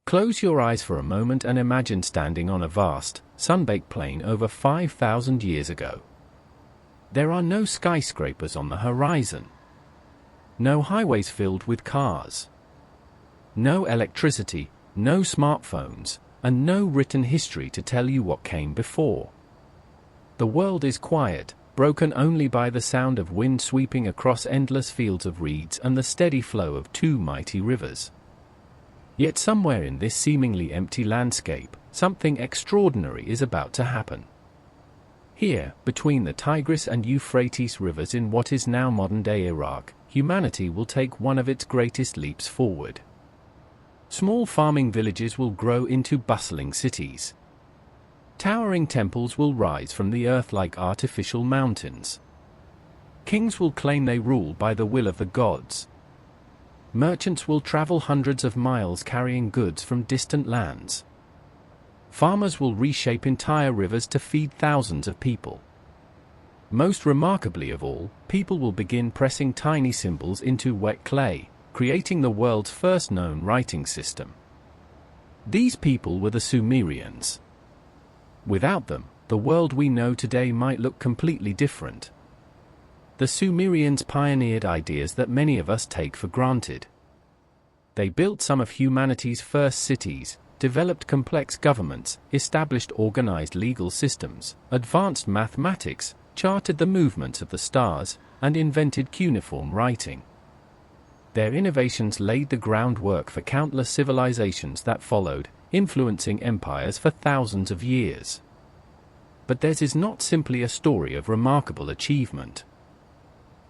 Close your eyes for a moment and imagine standing on a vast, sun-baked plain over 5,000 years ago. There are no skyscrapers on the horizon. No highways filled with cars. No electricity, no smartphones, and no written history to tell you what came before. The world is quiet, broken only by the sound of wind sweeping across endless fields of reeds and the steady flow of two mighty rivers. Yet somewhere in this seemingly empty landscape, something extraordinary is about to happen. Here, between the Tigris and Euphrates rivers in what is now modern-day Iraq, humanity will take one of its greatest leaps forward. Small farming villages will grow into bustling cities. Towering temples will rise from the earth like artificial mountains. Kings will claim they rule by the will of the gods. Merchants will travel hundreds of miles carrying goods from distant lands. Farmers will reshape entire rivers to feed thousands of people. Most remarkably of all, people will begin pressing tiny symbols into wet clay, creating the world's first known writing system. These people were the Sumerians. Without them, the world we know today might look completely different. The Sumerians pioneered ideas that many of us take for granted. They built some of humanity's first cities, developed complex governments, established organized legal systems, advanced mathematics, charted the movements of the stars, and invented cuneiform writing. Their innovations laid the groundwork for countless civilizations that followed, influencing empires for thousands of years. But theirs is not simply a story of remarkable achievement.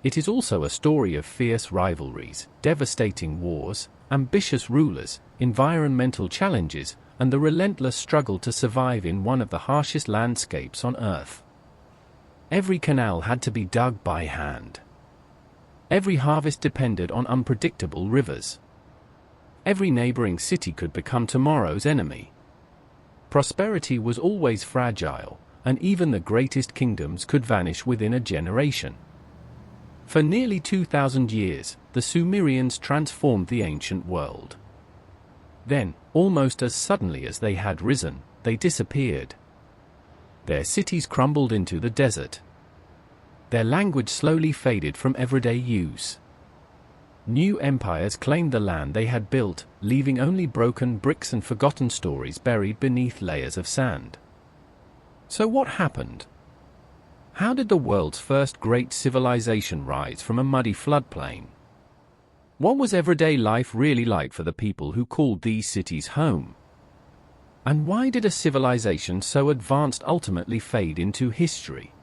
It is also a story of fierce rivalries, devastating wars, ambitious rulers, environmental challenges, and the relentless struggle to survive in one of the harshest landscapes on Earth. Every canal had to be dug by hand. Every harvest depended on unpredictable rivers. Every neighboring city could become tomorrow's enemy. Prosperity was always fragile, and even the greatest kingdoms could vanish within a generation. For nearly 2,000 years, the Sumerians transformed the ancient world. Then, almost as suddenly as they had risen, they disappeared. Their cities crumbled into the desert. Their language slowly faded from everyday use. New empires claimed the land they had built, leaving only broken bricks and forgotten stories buried beneath layers of sand. So what happened? How did the world's first great civilization rise from a muddy floodplain? What was everyday life really like for the people who called these cities home? And why did a civilization so advanced ultimately fade into history?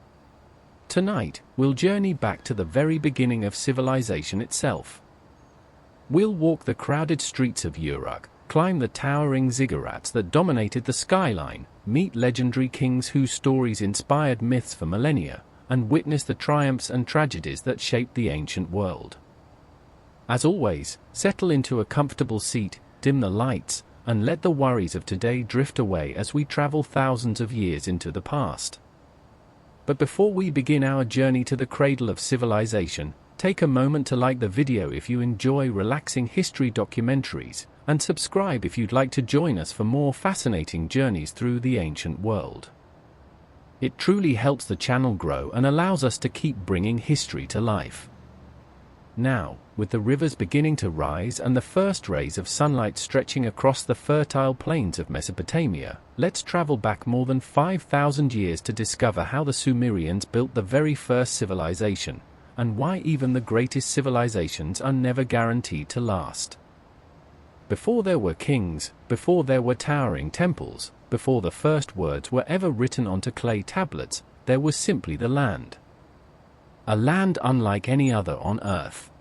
Tonight, we'll journey back to the very beginning of civilization itself. We'll walk the crowded streets of Uruk, climb the towering ziggurats that dominated the skyline, meet legendary kings whose stories inspired myths for millennia, and witness the triumphs and tragedies that shaped the ancient world. As always, settle into a comfortable seat, dim the lights, and let the worries of today drift away as we travel thousands of years into the past. But before we begin our journey to the cradle of civilization, take a moment to like the video if you enjoy relaxing history documentaries, and subscribe if you'd like to join us for more fascinating journeys through the ancient world. It truly helps the channel grow and allows us to keep bringing history to life. Now, with the rivers beginning to rise and the first rays of sunlight stretching across the fertile plains of Mesopotamia, let's travel back more than 5,000 years to discover how the Sumerians built the very first civilization, and why even the greatest civilizations are never guaranteed to last. Before there were kings, before there were towering temples, before the first words were ever written onto clay tablets, there was simply the land. A land unlike any other on Earth.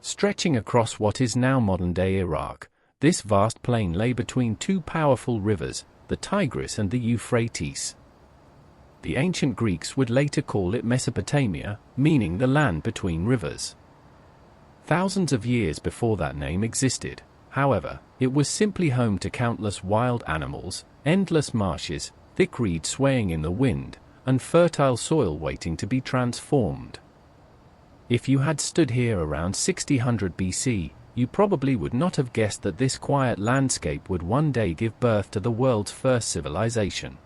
Stretching across what is now modern-day Iraq, this vast plain lay between two powerful rivers, the Tigris and the Euphrates. The ancient Greeks would later call it Mesopotamia, meaning the land between rivers. Thousands of years before that name existed, however, it was simply home to countless wild animals, endless marshes, thick reeds swaying in the wind, and fertile soil waiting to be transformed. If you had stood here around 600 BC, you probably would not have guessed that this quiet landscape would one day give birth to the world's first civilization.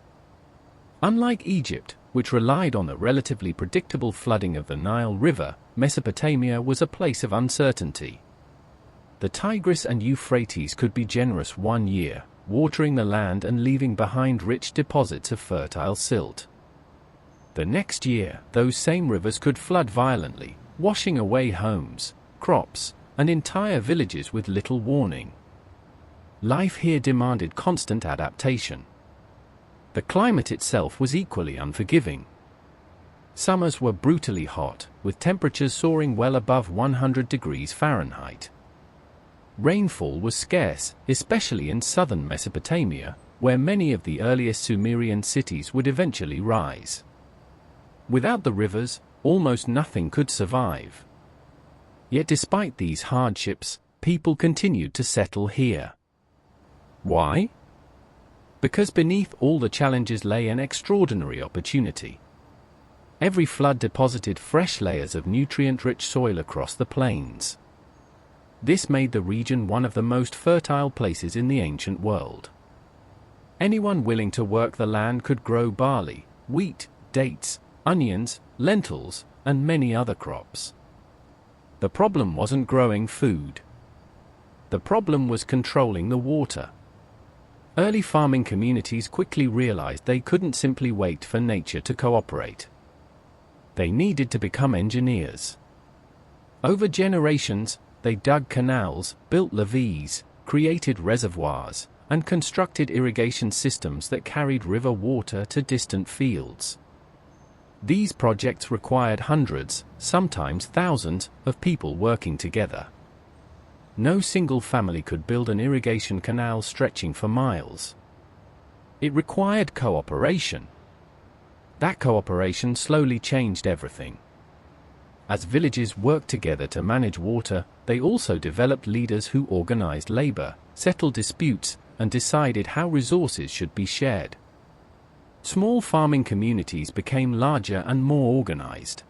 Unlike Egypt, which relied on the relatively predictable flooding of the Nile River, Mesopotamia was a place of uncertainty. The Tigris and Euphrates could be generous one year, watering the land and leaving behind rich deposits of fertile silt. The next year, those same rivers could flood violently, washing away homes, crops, and entire villages with little warning. Life here demanded constant adaptation. The climate itself was equally unforgiving. Summers were brutally hot, with temperatures soaring well above 100 degrees Fahrenheit. Rainfall was scarce, especially in southern Mesopotamia, where many of the earliest Sumerian cities would eventually rise. Without the rivers, almost nothing could survive. Yet despite these hardships, people continued to settle here. Why? Because beneath all the challenges lay an extraordinary opportunity. Every flood deposited fresh layers of nutrient-rich soil across the plains. This made the region one of the most fertile places in the ancient world. Anyone willing to work the land could grow barley, wheat, dates, onions, lentils, and many other crops. The problem wasn't growing food. The problem was controlling the water. Early farming communities quickly realized they couldn't simply wait for nature to cooperate. They needed to become engineers. Over generations, they dug canals, built levees, created reservoirs, and constructed irrigation systems that carried river water to distant fields. These projects required hundreds, sometimes thousands, of people working together. No single family could build an irrigation canal stretching for miles. It required cooperation. That cooperation slowly changed everything. As villages worked together to manage water, they also developed leaders who organized labor, settled disputes, and decided how resources should be shared. Small farming communities became larger and more organized.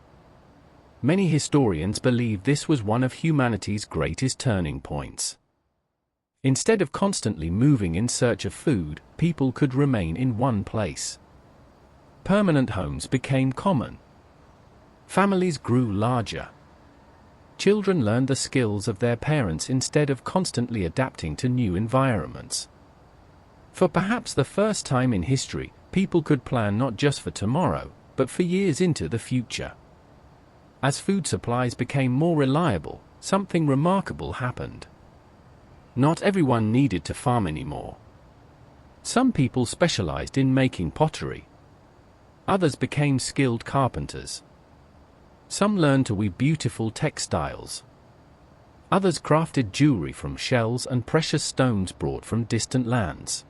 Many historians believe this was one of humanity's greatest turning points. Instead of constantly moving in search of food, people could remain in one place. Permanent homes became common. Families grew larger. Children learned the skills of their parents instead of constantly adapting to new environments. For perhaps the first time in history, people could plan not just for tomorrow, but for years into the future. As food supplies became more reliable, something remarkable happened. Not everyone needed to farm anymore. Some people specialized in making pottery. Others became skilled carpenters. Some learned to weave beautiful textiles. Others crafted jewelry from shells and precious stones brought from distant lands.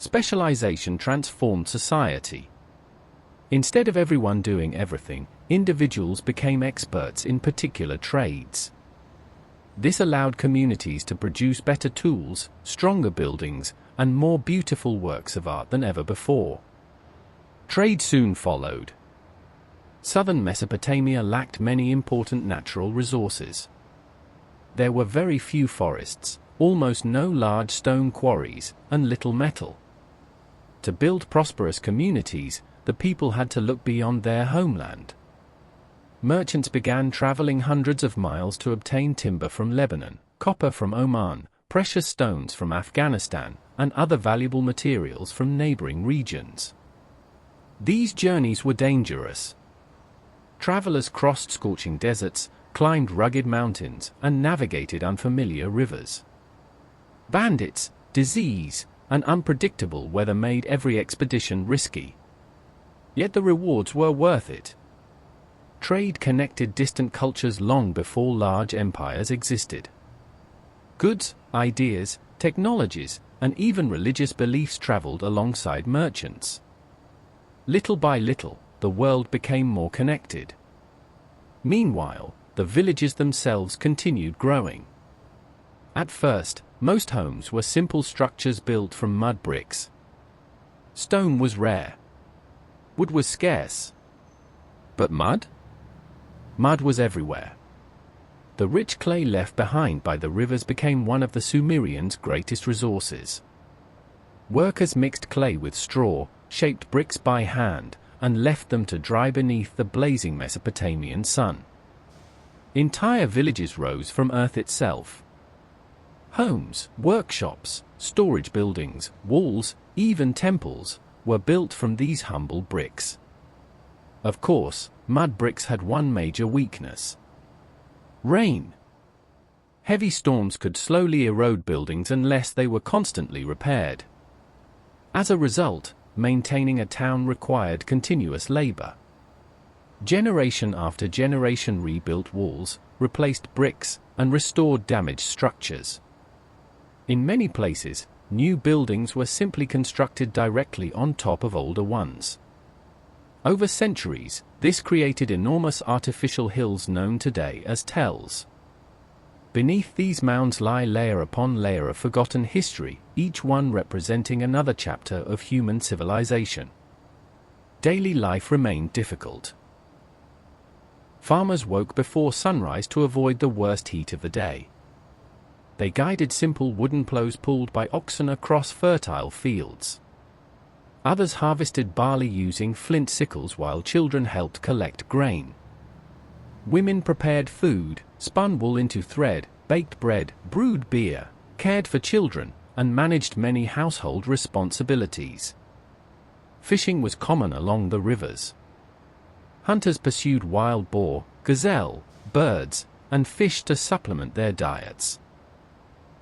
Specialization transformed society. Instead of everyone doing everything, individuals became experts in particular trades. This allowed communities to produce better tools, stronger buildings, and more beautiful works of art than ever before. Trade soon followed. Southern Mesopotamia lacked many important natural resources. There were very few forests, almost no large stone quarries, and little metal. To build prosperous communities, the people had to look beyond their homeland. Merchants began traveling hundreds of miles to obtain timber from Lebanon, copper from Oman, precious stones from Afghanistan, and other valuable materials from neighboring regions. These journeys were dangerous. Travelers crossed scorching deserts, climbed rugged mountains, and navigated unfamiliar rivers. Bandits, disease, and unpredictable weather made every expedition risky. Yet the rewards were worth it. Trade connected distant cultures long before large empires existed. Goods, ideas, technologies, and even religious beliefs traveled alongside merchants. Little by little, the world became more connected. Meanwhile, the villages themselves continued growing. At first, most homes were simple structures built from mud bricks. Stone was rare. Wood was scarce. But mud? Mud was everywhere. The rich clay left behind by the rivers became one of the Sumerians' greatest resources. Workers mixed clay with straw, shaped bricks by hand, and left them to dry beneath the blazing Mesopotamian sun. Entire villages rose from earth itself. Homes, workshops, storage buildings, walls, even temples, were built from these humble bricks. Of course, mud bricks had one major weakness: rain. Heavy storms could slowly erode buildings unless they were constantly repaired. As a result, maintaining a town required continuous labor. Generation after generation rebuilt walls, replaced bricks, and restored damaged structures. In many places, new buildings were simply constructed directly on top of older ones. Over centuries, this created enormous artificial hills known today as tells. Beneath these mounds lie layer upon layer of forgotten history, each one representing another chapter of human civilization. Daily life remained difficult. Farmers woke before sunrise to avoid the worst heat of the day. They guided simple wooden plows pulled by oxen across fertile fields. Others harvested barley using flint sickles while children helped collect grain. Women prepared food, spun wool into thread, baked bread, brewed beer, cared for children, and managed many household responsibilities. Fishing was common along the rivers. Hunters pursued wild boar, gazelle, birds, and fish to supplement their diets.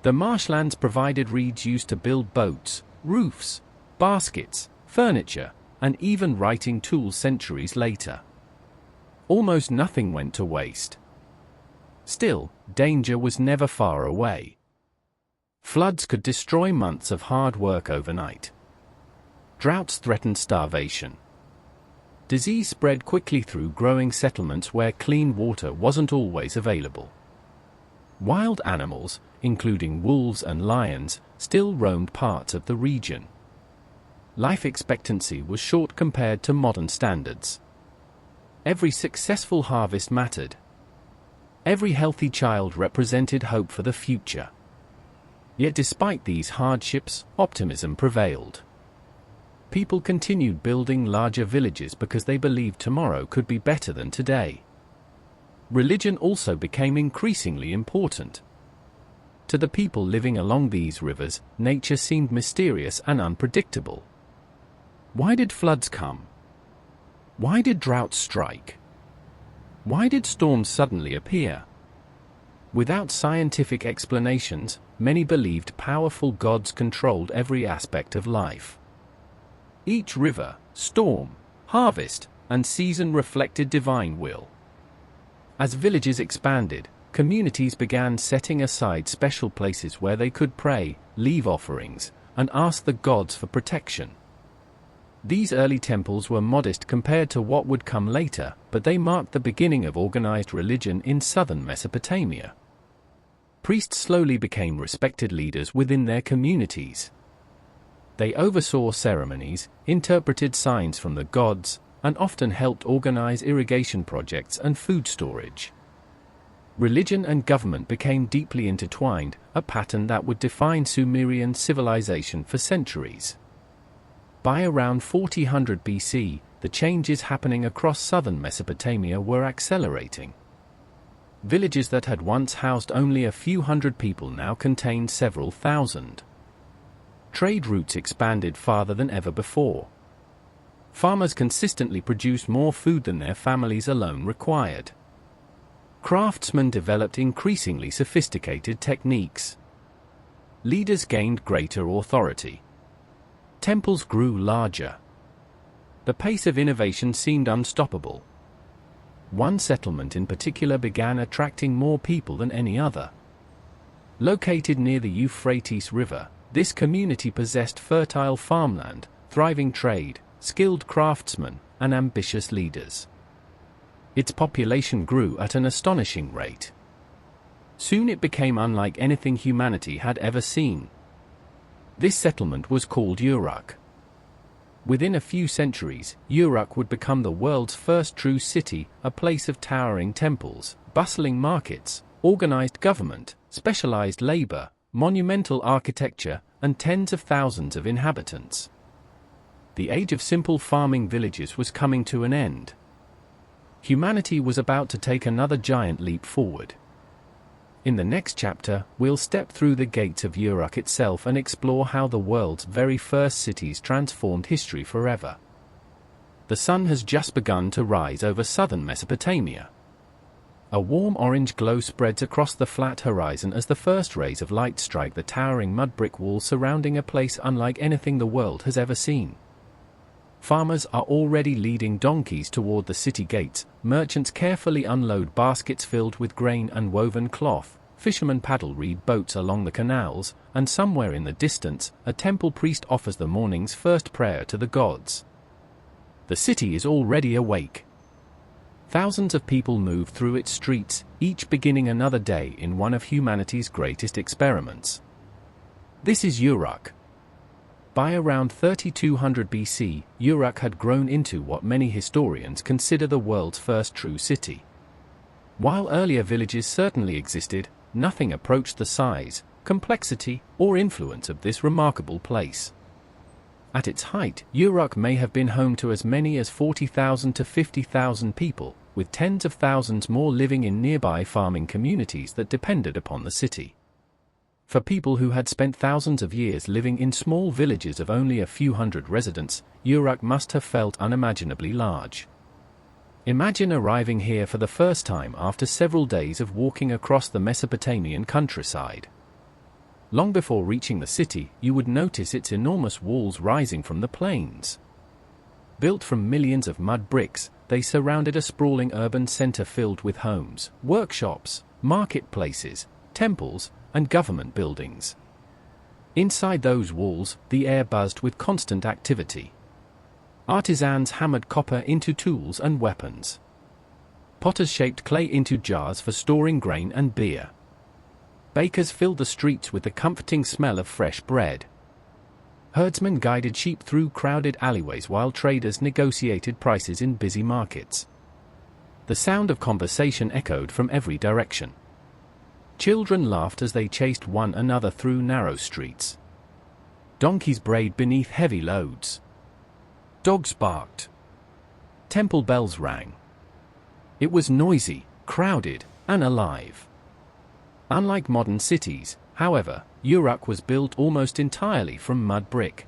The marshlands provided reeds used to build boats, roofs, baskets, furniture, and even writing tools centuries later. Almost nothing went to waste. Still, danger was never far away. Floods could destroy months of hard work overnight. Droughts threatened starvation. Disease spread quickly through growing settlements where clean water wasn't always available. Wild animals, including wolves and lions, still roamed parts of the region. Life expectancy was short compared to modern standards. Every successful harvest mattered. Every healthy child represented hope for the future. Yet despite these hardships, optimism prevailed. People continued building larger villages because they believed tomorrow could be better than today. Religion also became increasingly important. To the people living along these rivers, nature seemed mysterious and unpredictable. Why did floods come? Why did droughts strike? Why did storms suddenly appear? Without scientific explanations, many believed powerful gods controlled every aspect of life. Each river, storm, harvest, and season reflected divine will. As villages expanded, communities began setting aside special places where they could pray, leave offerings, and ask the gods for protection. These early temples were modest compared to what would come later, but they marked the beginning of organized religion in southern Mesopotamia. Priests slowly became respected leaders within their communities. They oversaw ceremonies, interpreted signs from the gods, and often helped organize irrigation projects and food storage. Religion and government became deeply intertwined, a pattern that would define Sumerian civilization for centuries. By around 400 BC, the changes happening across southern Mesopotamia were accelerating. Villages that had once housed only a few hundred people now contained several thousand. Trade routes expanded farther than ever before. Farmers consistently produced more food than their families alone required. Craftsmen developed increasingly sophisticated techniques. Leaders gained greater authority. Temples grew larger. The pace of innovation seemed unstoppable. One settlement in particular began attracting more people than any other. Located near the Euphrates River, this community possessed fertile farmland, thriving trade, skilled craftsmen, and ambitious leaders. Its population grew at an astonishing rate. Soon it became unlike anything humanity had ever seen. This settlement was called Uruk. Within a few centuries, Uruk would become the world's first true city, a place of towering temples, bustling markets, organized government, specialized labor, monumental architecture, and tens of thousands of inhabitants. The age of simple farming villages was coming to an end. Humanity was about to take another giant leap forward. In the next chapter, we'll step through the gates of Uruk itself and explore how the world's very first cities transformed history forever. The sun has just begun to rise over southern Mesopotamia. A warm orange glow spreads across the flat horizon as the first rays of light strike the towering mud brick wall surrounding a place unlike anything the world has ever seen. Farmers are already leading donkeys toward the city gates, merchants carefully unload baskets filled with grain and woven cloth, fishermen paddle reed boats along the canals, and somewhere in the distance, a temple priest offers the morning's first prayer to the gods. The city is already awake. Thousands of people move through its streets, each beginning another day in one of humanity's greatest experiments. This is Uruk. By around 3200 BC, Uruk had grown into what many historians consider the world's first true city. While earlier villages certainly existed, nothing approached the size, complexity, or influence of this remarkable place. At its height, Uruk may have been home to as many as 40,000 to 50,000 people, with tens of thousands more living in nearby farming communities that depended upon the city. For people who had spent thousands of years living in small villages of only a few hundred residents, Uruk must have felt unimaginably large. Imagine arriving here for the first time after several days of walking across the Mesopotamian countryside. Long before reaching the city, you would notice its enormous walls rising from the plains. Built from millions of mud bricks, they surrounded a sprawling urban center filled with homes, workshops, marketplaces, temples, and government buildings. Inside those walls, the air buzzed with constant activity. Artisans hammered copper into tools and weapons. Potters shaped clay into jars for storing grain and beer. Bakers filled the streets with the comforting smell of fresh bread. Herdsmen guided sheep through crowded alleyways while traders negotiated prices in busy markets. The sound of conversation echoed from every direction. Children laughed as they chased one another through narrow streets. Donkeys brayed beneath heavy loads. Dogs barked. Temple bells rang. It was noisy, crowded, and alive. Unlike modern cities, however, Uruk was built almost entirely from mud brick.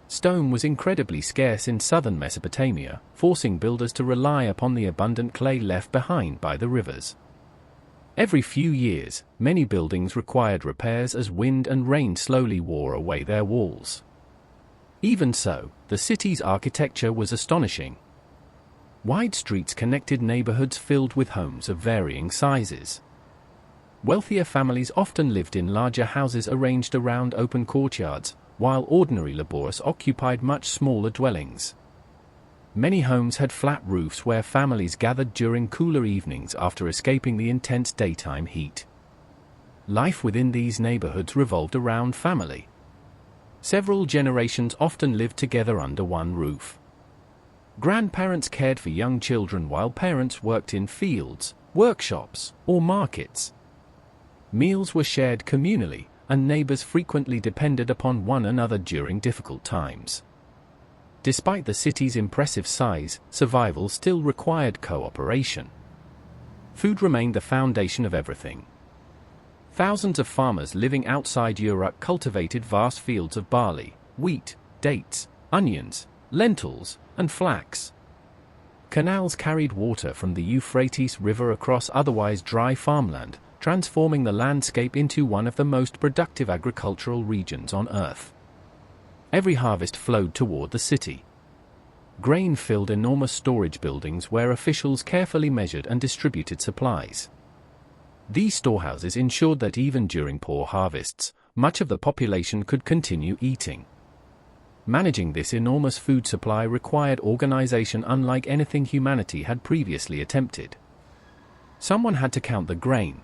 Stone was incredibly scarce in southern Mesopotamia, forcing builders to rely upon the abundant clay left behind by the rivers. Every few years, many buildings required repairs as wind and rain slowly wore away their walls. Even so, the city's architecture was astonishing. Wide streets connected neighborhoods filled with homes of varying sizes. Wealthier families often lived in larger houses arranged around open courtyards, while ordinary laborers occupied much smaller dwellings. Many homes had flat roofs where families gathered during cooler evenings after escaping the intense daytime heat. Life within these neighborhoods revolved around family. Several generations often lived together under one roof. Grandparents cared for young children while parents worked in fields, workshops, or markets. Meals were shared communally, and neighbors frequently depended upon one another during difficult times. Despite the city's impressive size, survival still required cooperation. Food remained the foundation of everything. Thousands of farmers living outside Uruk cultivated vast fields of barley, wheat, dates, onions, lentils, and flax. Canals carried water from the Euphrates River across otherwise dry farmland, transforming the landscape into one of the most productive agricultural regions on Earth. Every harvest flowed toward the city. Grain filled enormous storage buildings where officials carefully measured and distributed supplies. These storehouses ensured that even during poor harvests, much of the population could continue eating. Managing this enormous food supply required organization unlike anything humanity had previously attempted. Someone had to count the grain.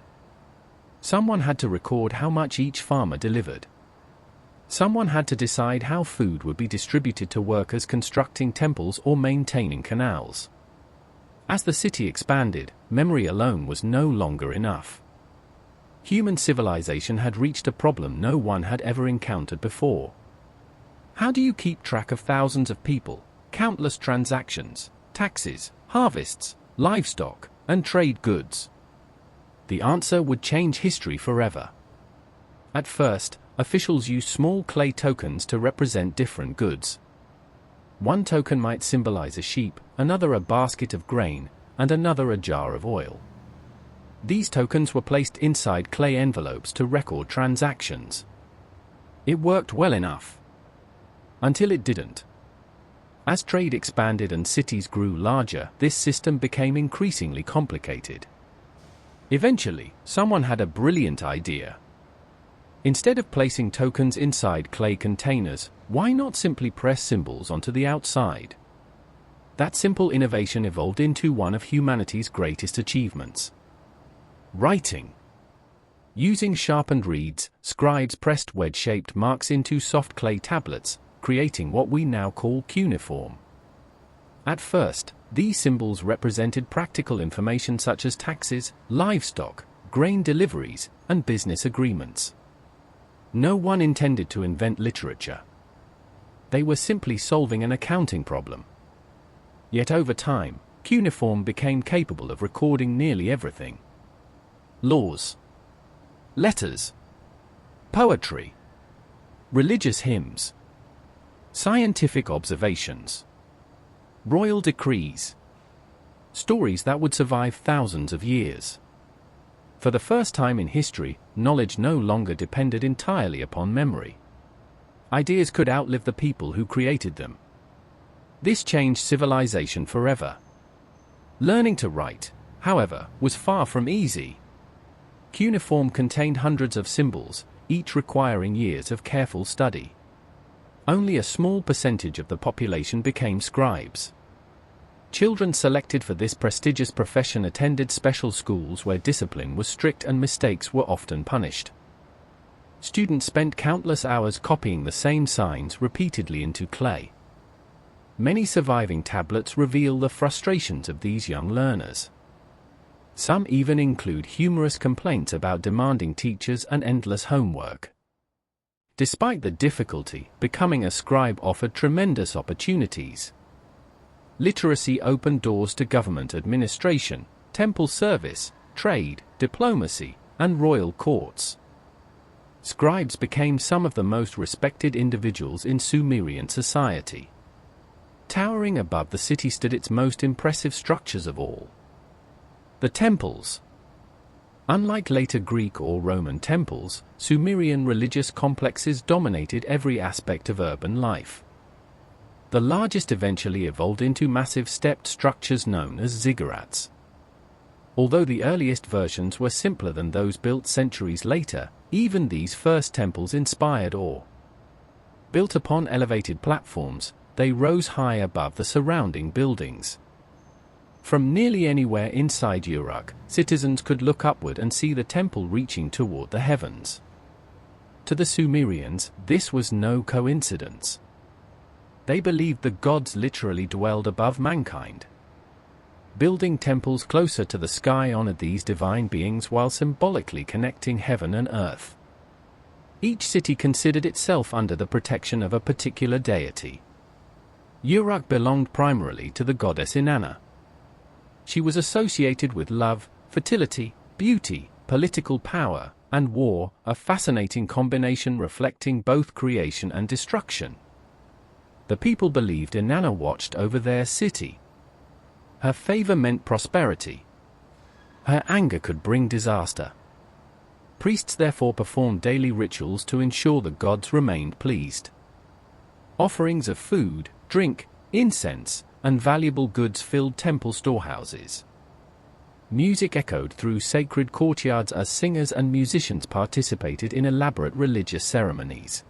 Someone had to record how much each farmer delivered. Someone had to decide how food would be distributed to workers constructing temples or maintaining canals. As the city expanded, memory alone was no longer enough. Human civilization had reached a problem no one had ever encountered before. How do you keep track of thousands of people, countless transactions, taxes, harvests, livestock, and trade goods? The answer would change history forever. At first, officials used small clay tokens to represent different goods. One token might symbolize a sheep, another a basket of grain, and another a jar of oil. These tokens were placed inside clay envelopes to record transactions. It worked well enough. Until it didn't. As trade expanded and cities grew larger, this system became increasingly complicated. Eventually, someone had a brilliant idea. Instead of placing tokens inside clay containers, why not simply press symbols onto the outside? That simple innovation evolved into one of humanity's greatest achievements. Writing. Using sharpened reeds, scribes pressed wedge-shaped marks into soft clay tablets, creating what we now call cuneiform. At first, these symbols represented practical information such as taxes, livestock, grain deliveries, and business agreements. No one intended to invent literature. They were simply solving an accounting problem. Yet over time, cuneiform became capable of recording nearly everything. Laws, letters, poetry, religious hymns, scientific observations, royal decrees, stories that would survive thousands of years. For the first time in history, knowledge no longer depended entirely upon memory. Ideas could outlive the people who created them. This changed civilization forever. Learning to write, however, was far from easy. Cuneiform contained hundreds of symbols, each requiring years of careful study. Only a small percentage of the population became scribes. Children selected for this prestigious profession attended special schools where discipline was strict and mistakes were often punished. Students spent countless hours copying the same signs repeatedly into clay. Many surviving tablets reveal the frustrations of these young learners. Some even include humorous complaints about demanding teachers and endless homework. Despite the difficulty, becoming a scribe offered tremendous opportunities. Literacy opened doors to government administration, temple service, trade, diplomacy, and royal courts. Scribes became some of the most respected individuals in Sumerian society. Towering above the city stood its most impressive structures of all: the temples. Unlike later Greek or Roman temples, Sumerian religious complexes dominated every aspect of urban life. The largest eventually evolved into massive stepped structures known as ziggurats. Although the earliest versions were simpler than those built centuries later, even these first temples inspired awe. Built upon elevated platforms, they rose high above the surrounding buildings. From nearly anywhere inside Uruk, citizens could look upward and see the temple reaching toward the heavens. To the Sumerians, this was no coincidence. They believed the gods literally dwelled above mankind. Building temples closer to the sky honored these divine beings while symbolically connecting heaven and earth. Each city considered itself under the protection of a particular deity. Uruk belonged primarily to the goddess Inanna. She was associated with love, fertility, beauty, political power, and war, a fascinating combination reflecting both creation and destruction. The people believed Inanna watched over their city. Her favor meant prosperity. Her anger could bring disaster. Priests therefore performed daily rituals to ensure the gods remained pleased. Offerings of food, drink, incense, and valuable goods filled temple storehouses. Music echoed through sacred courtyards as singers and musicians participated in elaborate religious ceremonies.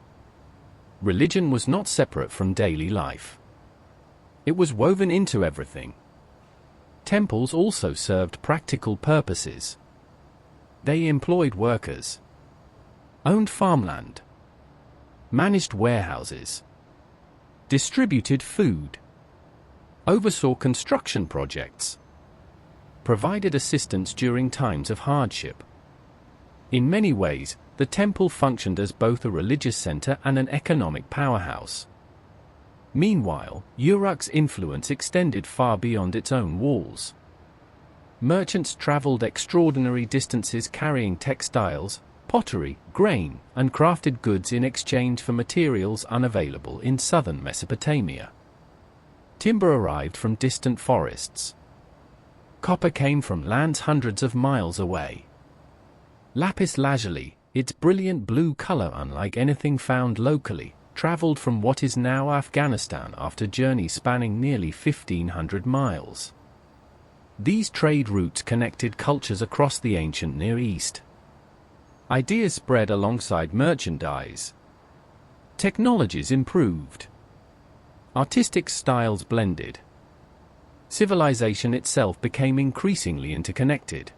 Religion was not separate from daily life. It was woven into everything. Temples also served practical purposes. They employed workers, owned farmland, managed warehouses, distributed food, oversaw construction projects, provided assistance during times of hardship. In many ways, the temple functioned as both a religious center and an economic powerhouse. Meanwhile, Uruk's influence extended far beyond its own walls. Merchants traveled extraordinary distances carrying textiles, pottery, grain, and crafted goods in exchange for materials unavailable in southern Mesopotamia. Timber arrived from distant forests. Copper came from lands hundreds of miles away. Lapis lazuli, its brilliant blue color unlike anything found locally, traveled from what is now Afghanistan after journeys spanning nearly 1,500 miles. These trade routes connected cultures across the ancient Near East. Ideas spread alongside merchandise. Technologies improved. Artistic styles blended. Civilization itself became increasingly interconnected.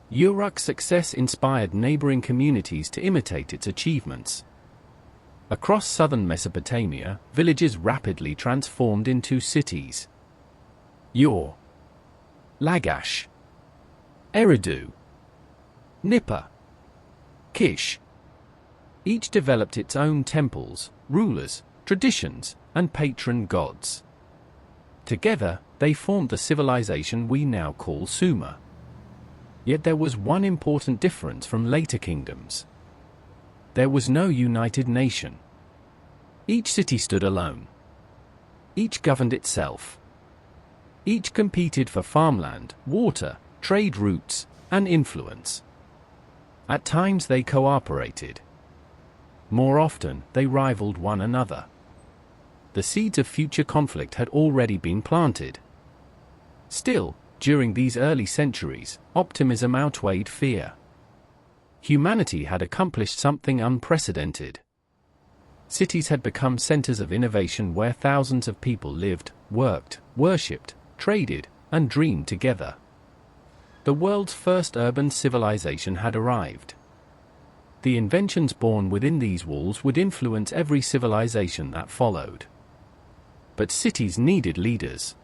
Uruk's success inspired neighboring communities to imitate its achievements. Across southern Mesopotamia, villages rapidly transformed into cities. Ur, Lagash, Eridu, Nippur, Kish. Each developed its own temples, rulers, traditions, and patron gods. Together, they formed the civilization we now call Sumer. Yet there was one important difference from later kingdoms. There was no united nation. Each city stood alone. Each governed itself. Each competed for farmland, water, trade routes, and influence. At times they cooperated. More often, they rivaled one another. The seeds of future conflict had already been planted. Still, during these early centuries, optimism outweighed fear. Humanity had accomplished something unprecedented. Cities had become centers of innovation where thousands of people lived, worked, worshipped, traded, and dreamed together. The world's first urban civilization had arrived. The inventions born within these walls would influence every civilization that followed. But cities needed leaders.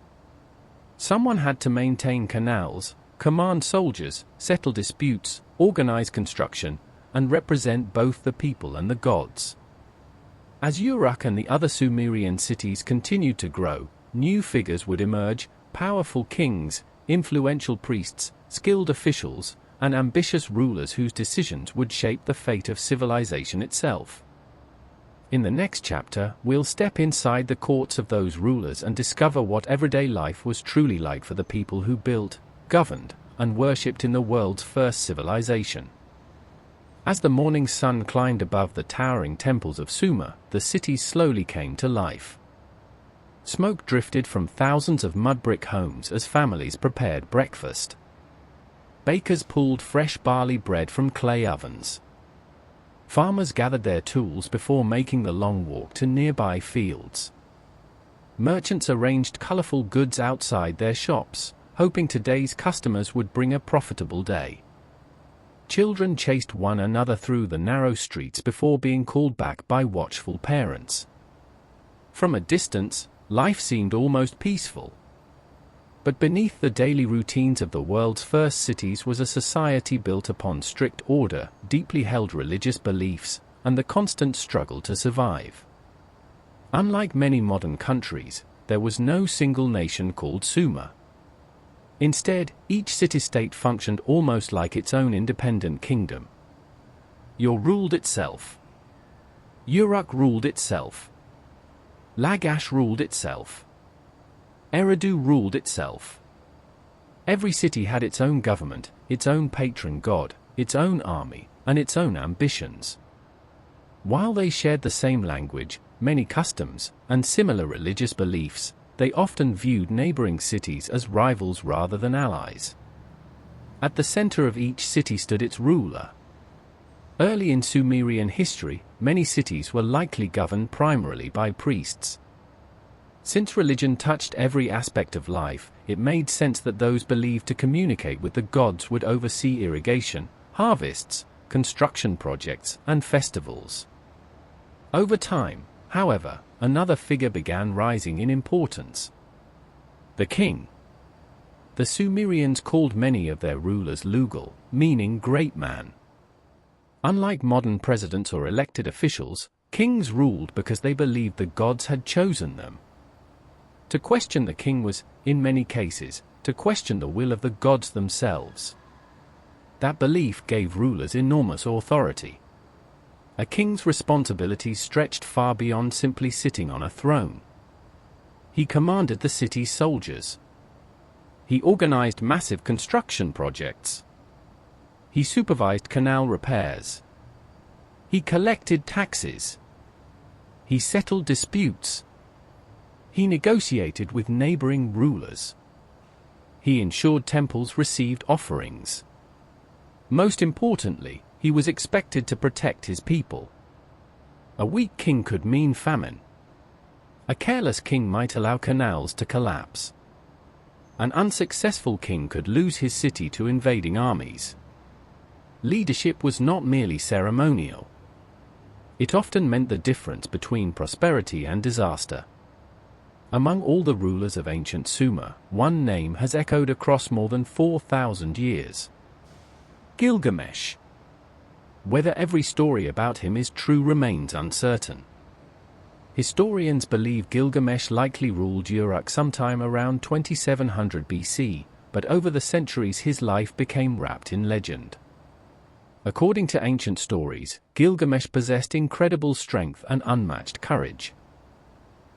Someone had to maintain canals, command soldiers, settle disputes, organize construction, and represent both the people and the gods. As Uruk and the other Sumerian cities continued to grow, new figures would emerge: powerful kings, influential priests, skilled officials, and ambitious rulers whose decisions would shape the fate of civilization itself. In the next chapter, we'll step inside the courts of those rulers and discover what everyday life was truly like for the people who built, governed, and worshipped in the world's first civilization. As the morning sun climbed above the towering temples of Sumer, the city slowly came to life. Smoke drifted from thousands of mud brick homes as families prepared breakfast. Bakers pulled fresh barley bread from clay ovens. Farmers gathered their tools before making the long walk to nearby fields. Merchants arranged colorful goods outside their shops, hoping today's customers would bring a profitable day. Children chased one another through the narrow streets before being called back by watchful parents. From a distance, life seemed almost peaceful. But beneath the daily routines of the world's first cities was a society built upon strict order, deeply held religious beliefs, and the constant struggle to survive. Unlike many modern countries, there was no single nation called Sumer. Instead, each city-state functioned almost like its own independent kingdom. Ur ruled itself. Uruk ruled itself. Lagash ruled itself. Eridu ruled itself. Every city had its own government, its own patron god, its own army, and its own ambitions. While they shared the same language, many customs, and similar religious beliefs, they often viewed neighboring cities as rivals rather than allies. At the center of each city stood its ruler. Early in Sumerian history, many cities were likely governed primarily by priests. Since religion touched every aspect of life, it made sense that those believed to communicate with the gods would oversee irrigation, harvests, construction projects, and festivals. Over time, however, another figure began rising in importance: the king. The Sumerians called many of their rulers Lugal, meaning great man. Unlike modern presidents or elected officials, kings ruled because they believed the gods had chosen them. To question the king was, in many cases, to question the will of the gods themselves. That belief gave rulers enormous authority. A king's responsibilities stretched far beyond simply sitting on a throne. He commanded the city's soldiers. He organized massive construction projects. He supervised canal repairs. He collected taxes. He settled disputes. He negotiated with neighboring rulers. He ensured temples received offerings. Most importantly, he was expected to protect his people. A weak king could mean famine. A careless king might allow canals to collapse. An unsuccessful king could lose his city to invading armies. Leadership was not merely ceremonial. It often meant the difference between prosperity and disaster. Among all the rulers of ancient Sumer, one name has echoed across more than 4,000 years. Gilgamesh. Whether every story about him is true remains uncertain. Historians believe Gilgamesh likely ruled Uruk sometime around 2700 BC, but over the centuries his life became wrapped in legend. According to ancient stories, Gilgamesh possessed incredible strength and unmatched courage.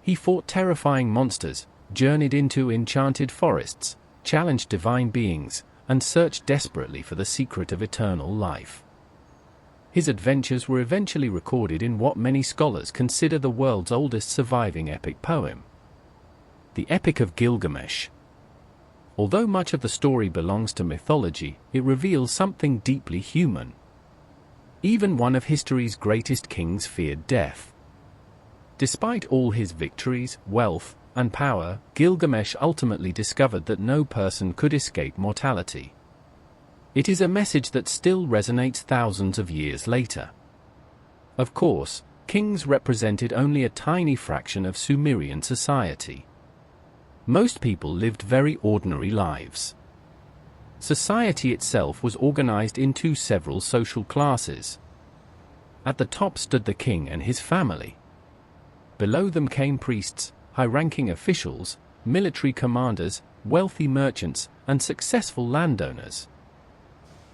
He fought terrifying monsters, journeyed into enchanted forests, challenged divine beings, and searched desperately for the secret of eternal life. His adventures were eventually recorded in what many scholars consider the world's oldest surviving epic poem, the Epic of Gilgamesh. Although much of the story belongs to mythology, it reveals something deeply human. Even one of history's greatest kings feared death. Despite all his victories, wealth, and power, Gilgamesh ultimately discovered that no person could escape mortality. It is a message that still resonates thousands of years later. Of course, kings represented only a tiny fraction of Sumerian society. Most people lived very ordinary lives. Society itself was organized into several social classes. At the top stood the king and his family. Below them came priests, high-ranking officials, military commanders, wealthy merchants, and successful landowners.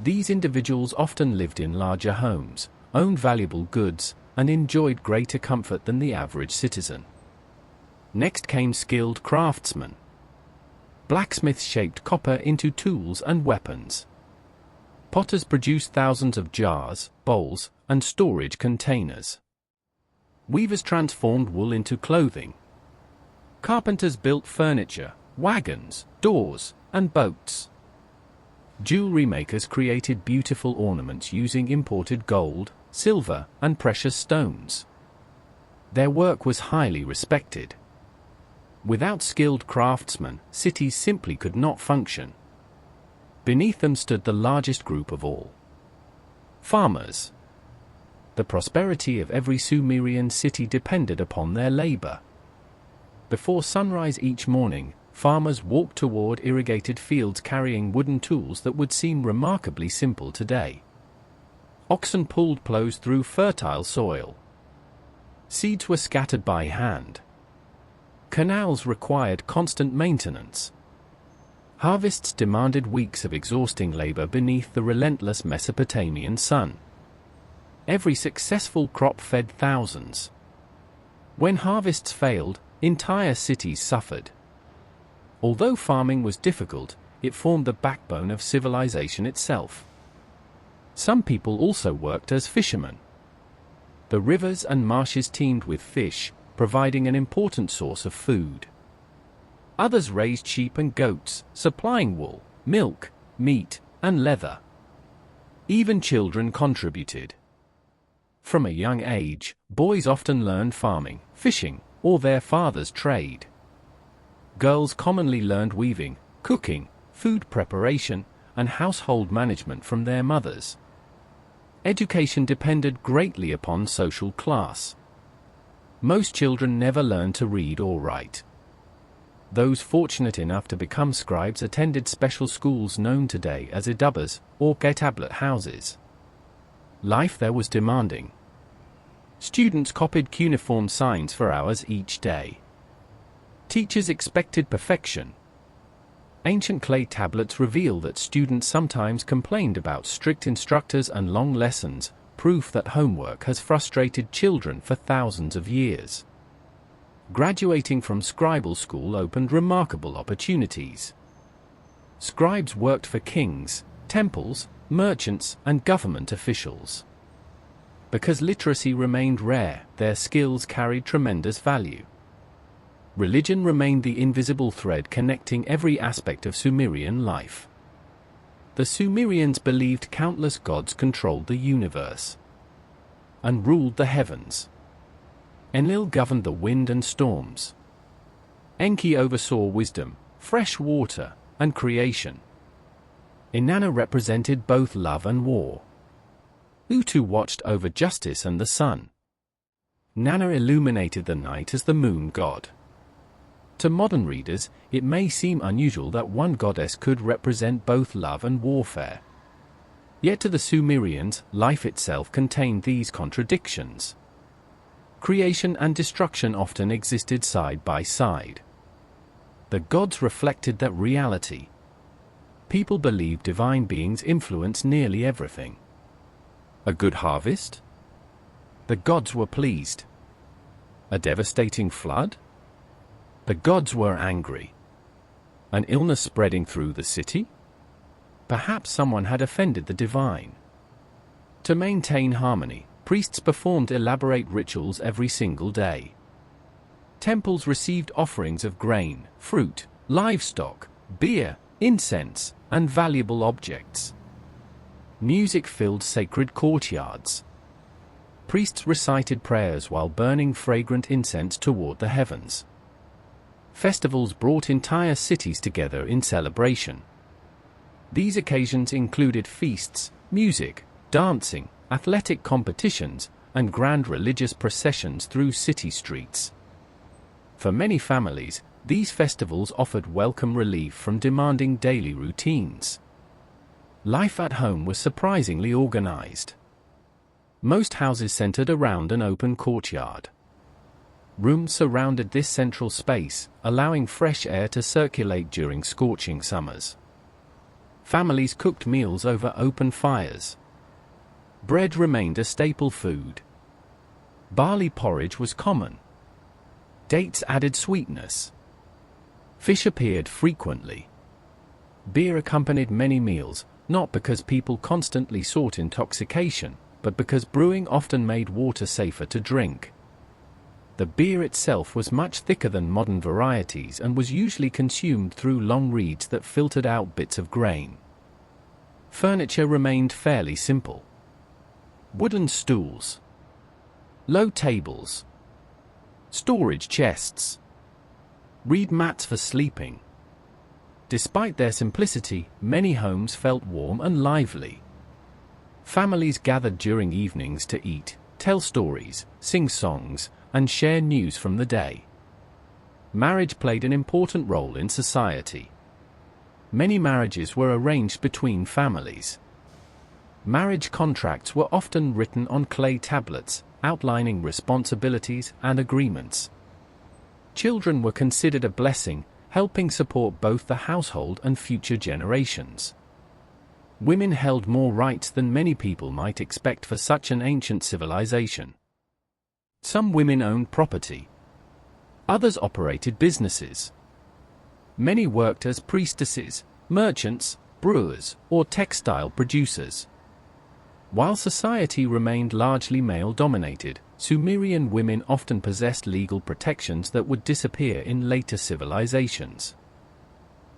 These individuals often lived in larger homes, owned valuable goods, and enjoyed greater comfort than the average citizen. Next came skilled craftsmen. Blacksmiths shaped copper into tools and weapons. Potters produced thousands of jars, bowls, and storage containers. Weavers transformed wool into clothing. Carpenters built furniture, wagons, doors, and boats. Jewelry makers created beautiful ornaments using imported gold, silver, and precious stones. Their work was highly respected. Without skilled craftsmen, cities simply could not function. Beneath them stood the largest group of all: farmers. The prosperity of every Sumerian city depended upon their labor. Before sunrise each morning, farmers walked toward irrigated fields carrying wooden tools that would seem remarkably simple today. Oxen pulled plows through fertile soil. Seeds were scattered by hand. Canals required constant maintenance. Harvests demanded weeks of exhausting labor beneath the relentless Mesopotamian sun. Every successful crop fed thousands. When harvests failed, entire cities suffered. Although farming was difficult, it formed the backbone of civilization itself. Some people also worked as fishermen. The rivers and marshes teemed with fish, providing an important source of food. Others raised sheep and goats, supplying wool, milk, meat, and leather. Even children contributed. From a young age, boys often learned farming, fishing, or their father's trade. Girls commonly learned weaving, cooking, food preparation, and household management from their mothers. Education depended greatly upon social class. Most children never learned to read or write. Those fortunate enough to become scribes attended special schools known today as idubas, or tablet houses. Life there was demanding. Students copied cuneiform signs for hours each day. Teachers expected perfection. Ancient clay tablets reveal that students sometimes complained about strict instructors and long lessons, proof that homework has frustrated children for thousands of years. Graduating from scribal school opened remarkable opportunities. Scribes worked for kings, temples, merchants, and government officials. Because literacy remained rare, their skills carried tremendous value. Religion remained the invisible thread connecting every aspect of Sumerian life. The Sumerians believed countless gods controlled the universe and ruled the heavens. Enlil governed the wind and storms. Enki oversaw wisdom, fresh water, and creation. Inanna represented both love and war. Utu watched over justice and the sun. Nanna illuminated the night as the moon god. To modern readers, it may seem unusual that one goddess could represent both love and warfare. Yet to the Sumerians, life itself contained these contradictions. Creation and destruction often existed side by side. The gods reflected that reality. People believed divine beings influence nearly everything. A good harvest? The gods were pleased. A devastating flood? The gods were angry. An illness spreading through the city? Perhaps someone had offended the divine. To maintain harmony, priests performed elaborate rituals every single day. Temples received offerings of grain, fruit, livestock, beer, incense, and valuable objects. Music filled sacred courtyards. Priests recited prayers while burning fragrant incense toward the heavens. Festivals brought entire cities together in celebration. These occasions included feasts, music, dancing, athletic competitions, and grand religious processions through city streets. For many families, these festivals offered welcome relief from demanding daily routines. Life at home was surprisingly organized. Most houses centered around an open courtyard. Rooms surrounded this central space, allowing fresh air to circulate during scorching summers. Families cooked meals over open fires. Bread remained a staple food. Barley porridge was common. Dates added sweetness. Fish appeared frequently. Beer accompanied many meals, not because people constantly sought intoxication, but because brewing often made water safer to drink. The beer itself was much thicker than modern varieties and was usually consumed through long reeds that filtered out bits of grain. Furniture remained fairly simple. Wooden stools, low tables, storage chests, reed mats for sleeping. Despite their simplicity, many homes felt warm and lively. Families gathered during evenings to eat, tell stories, sing songs, and share news from the day. Marriage played an important role in society. Many marriages were arranged between families. Marriage contracts were often written on clay tablets, outlining responsibilities and agreements. Children were considered a blessing, helping support both the household and future generations. Women held more rights than many people might expect for such an ancient civilization. Some women owned property. Others operated businesses. Many worked as priestesses, merchants, brewers, or textile producers. While society remained largely male-dominated, Sumerian women often possessed legal protections that would disappear in later civilizations.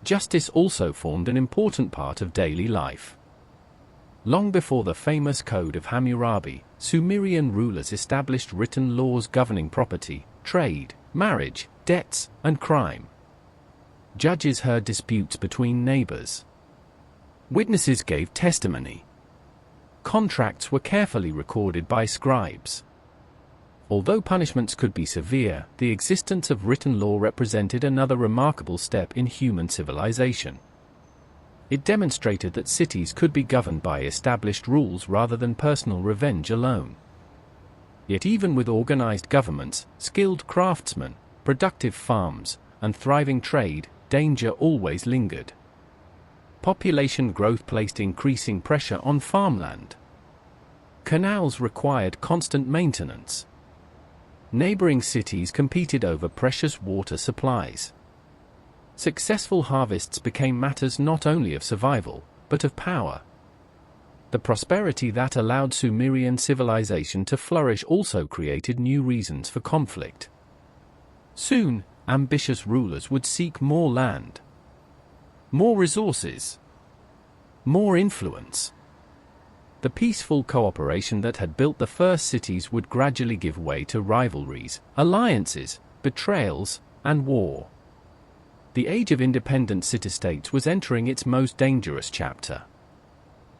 Justice also formed an important part of daily life. Long before the famous Code of Hammurabi, Sumerian rulers established written laws governing property, trade, marriage, debts, and crime. Judges heard disputes between neighbors. Witnesses gave testimony. Contracts were carefully recorded by scribes. Although punishments could be severe, the existence of written law represented another remarkable step in human civilization. It demonstrated that cities could be governed by established rules rather than personal revenge alone. Yet even with organized governments, skilled craftsmen, productive farms, and thriving trade, danger always lingered. Population growth placed increasing pressure on farmland. Canals required constant maintenance. Neighboring cities competed over precious water supplies. Successful harvests became matters not only of survival, but of power. The prosperity that allowed Sumerian civilization to flourish also created new reasons for conflict. Soon, ambitious rulers would seek more land, more resources, more influence. The peaceful cooperation that had built the first cities would gradually give way to rivalries, alliances, betrayals, and war. The age of independent city-states was entering its most dangerous chapter.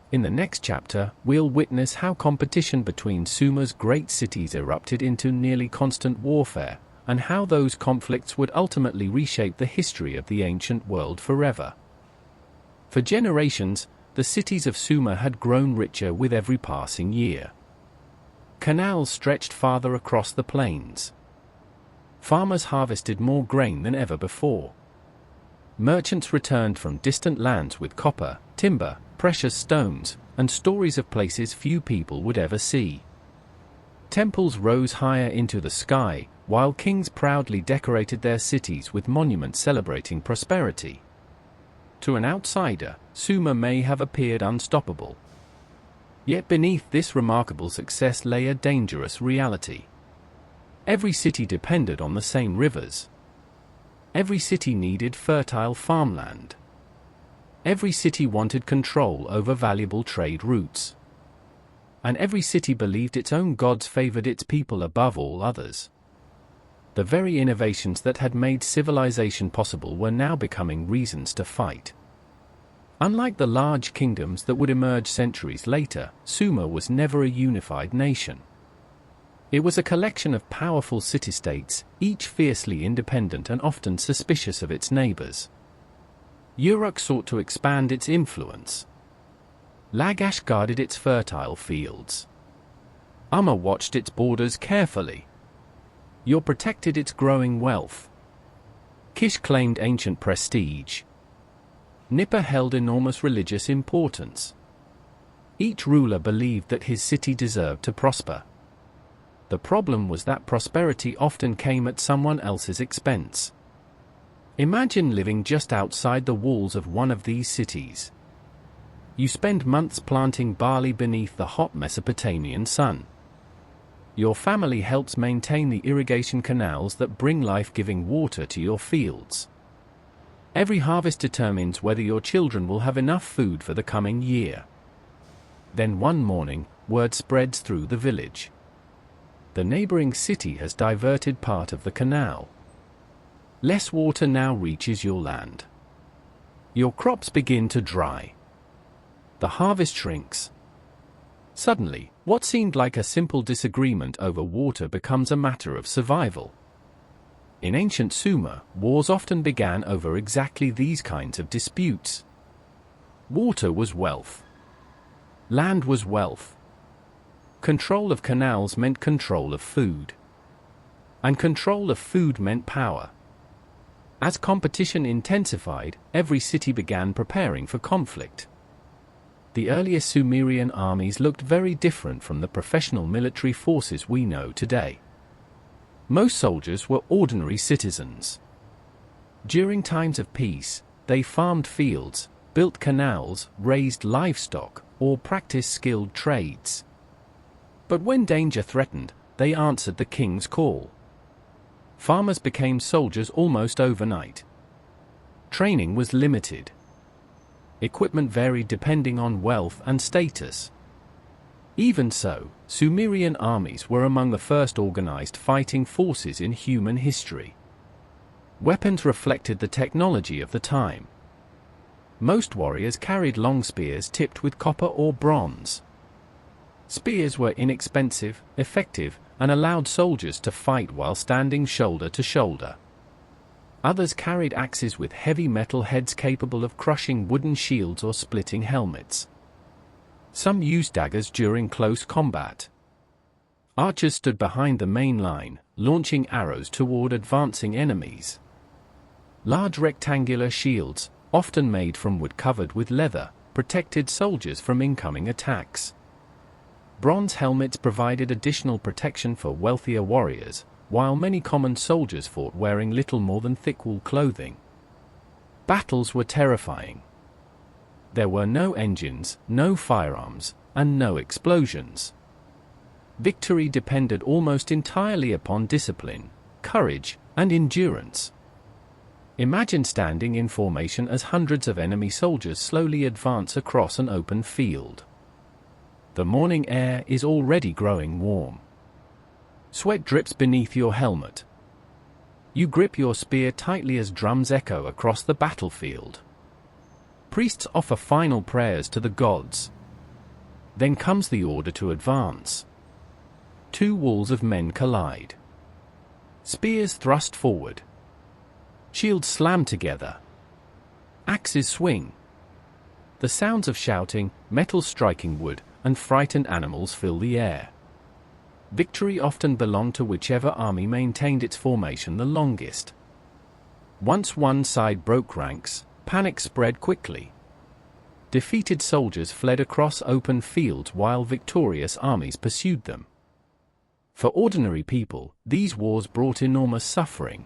In the next chapter, we'll witness how competition between Sumer's great cities erupted into nearly constant warfare, and how those conflicts would ultimately reshape the history of the ancient world forever. For generations, the cities of Sumer had grown richer with every passing year. Canals stretched farther across the plains. Farmers harvested more grain than ever before. Merchants returned from distant lands with copper, timber, precious stones, and stories of places few people would ever see. Temples rose higher into the sky, while kings proudly decorated their cities with monuments celebrating prosperity. To an outsider, Sumer may have appeared unstoppable. Yet beneath this remarkable success lay a dangerous reality. Every city depended on the same rivers. Every city needed fertile farmland. Every city wanted control over valuable trade routes. And every city believed its own gods favored its people above all others. The very innovations that had made civilization possible were now becoming reasons to fight. Unlike the large kingdoms that would emerge centuries later, Sumer was never a unified nation. It was a collection of powerful city-states, each fiercely independent and often suspicious of its neighbors. Uruk sought to expand its influence. Lagash guarded its fertile fields. Umma watched its borders carefully. Ur protected its growing wealth. Kish claimed ancient prestige. Nippur held enormous religious importance. Each ruler believed that his city deserved to prosper. The problem was that prosperity often came at someone else's expense. Imagine living just outside the walls of one of these cities. You spend months planting barley beneath the hot Mesopotamian sun. Your family helps maintain the irrigation canals that bring life-giving water to your fields. Every harvest determines whether your children will have enough food for the coming year. Then one morning, word spreads through the village. The neighboring city has diverted part of the canal. Less water now reaches your land. Your crops begin to dry. The harvest shrinks. Suddenly, what seemed like a simple disagreement over water becomes a matter of survival. In ancient Sumer, wars often began over exactly these kinds of disputes. Water was wealth. Land was wealth. Control of canals meant control of food. And control of food meant power. As competition intensified, every city began preparing for conflict. The earliest Sumerian armies looked very different from the professional military forces we know today. Most soldiers were ordinary citizens. During times of peace, they farmed fields, built canals, raised livestock, or practiced skilled trades. But when danger threatened, they answered the king's call. Farmers became soldiers almost overnight. Training was limited. Equipment varied depending on wealth and status. Even so, Sumerian armies were among the first organized fighting forces in human history. Weapons reflected the technology of the time. Most warriors carried long spears tipped with copper or bronze. Spears were inexpensive, effective, and allowed soldiers to fight while standing shoulder to shoulder. Others carried axes with heavy metal heads capable of crushing wooden shields or splitting helmets. Some used daggers during close combat. Archers stood behind the main line, launching arrows toward advancing enemies. Large rectangular shields, often made from wood covered with leather, protected soldiers from incoming attacks. Bronze helmets provided additional protection for wealthier warriors, while many common soldiers fought wearing little more than thick wool clothing. Battles were terrifying. There were no engines, no firearms, and no explosions. Victory depended almost entirely upon discipline, courage, and endurance. Imagine standing in formation as hundreds of enemy soldiers slowly advance across an open field. The morning air is already growing warm. Sweat drips beneath your helmet. You grip your spear tightly as drums echo across the battlefield. Priests offer final prayers to the gods. Then comes the order to advance. Two walls of men collide. Spears thrust forward. Shields slam together. Axes swing. The sounds of shouting, metal striking wood, and frightened animals fill the air. Victory often belonged to whichever army maintained its formation the longest. Once one side broke ranks, panic spread quickly. Defeated soldiers fled across open fields while victorious armies pursued them. For ordinary people, these wars brought enormous suffering.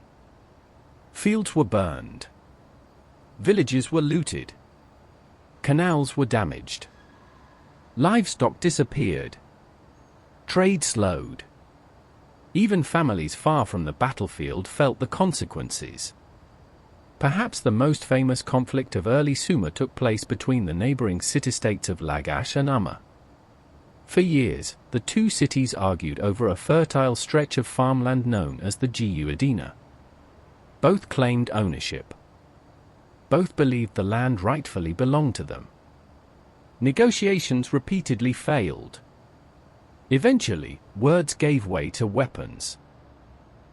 Fields were burned. Villages were looted. Canals were damaged. Livestock disappeared. Trade slowed. Even families far from the battlefield felt the consequences. Perhaps the most famous conflict of early Sumer took place between the neighboring city-states of Lagash and Umma. For years, the two cities argued over a fertile stretch of farmland known as the Giuadina. Both claimed ownership. Both believed the land rightfully belonged to them. Negotiations repeatedly failed. Eventually, words gave way to weapons.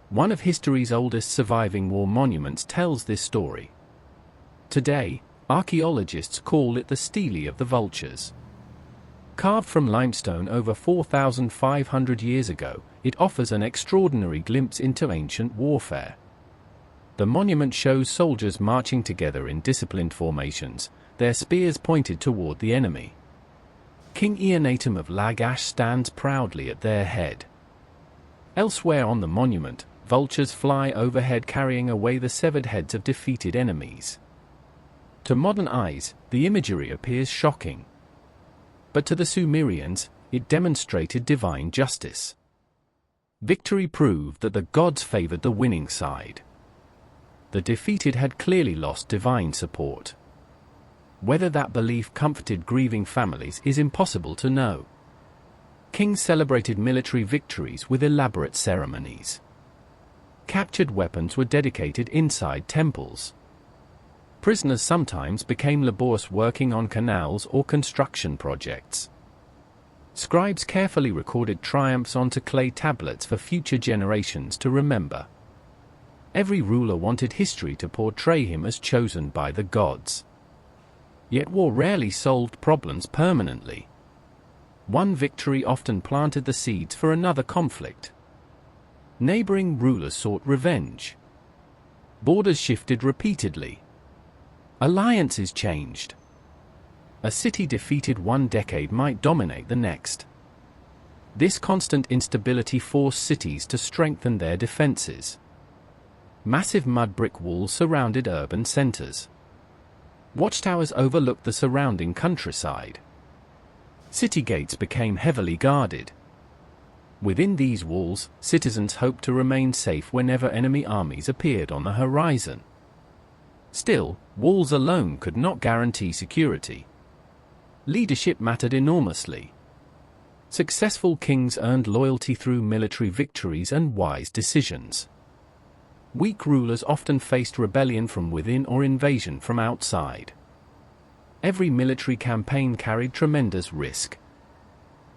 One of history's oldest surviving war monuments tells this story. Today, archaeologists call it the Stele of the Vultures. Carved from limestone over 4,500 years ago, it offers an extraordinary glimpse into ancient warfare. The monument shows soldiers marching together in disciplined formations, their spears pointed toward the enemy. King Eonatum of Lagash stands proudly at their head. Elsewhere on the monument, vultures fly overhead carrying away the severed heads of defeated enemies. To modern eyes, the imagery appears shocking. But to the Sumerians, it demonstrated divine justice. Victory proved that the gods favored the winning side. The defeated had clearly lost divine support. Whether that belief comforted grieving families is impossible to know. Kings celebrated military victories with elaborate ceremonies. Captured weapons were dedicated inside temples. Prisoners sometimes became laborious working on canals or construction projects. Scribes carefully recorded triumphs onto clay tablets for future generations to remember. Every ruler wanted history to portray him as chosen by the gods. Yet war rarely solved problems permanently. One victory often planted the seeds for another conflict. Neighboring rulers sought revenge. Borders shifted repeatedly. Alliances changed. A city defeated one decade might dominate the next. This constant instability forced cities to strengthen their defenses. Massive mud brick walls surrounded urban centers. Watchtowers overlooked the surrounding countryside. City gates became heavily guarded. Within these walls, citizens hoped to remain safe whenever enemy armies appeared on the horizon. Still, walls alone could not guarantee security. Leadership mattered enormously. Successful kings earned loyalty through military victories and wise decisions. Weak rulers often faced rebellion from within or invasion from outside. Every military campaign carried tremendous risk.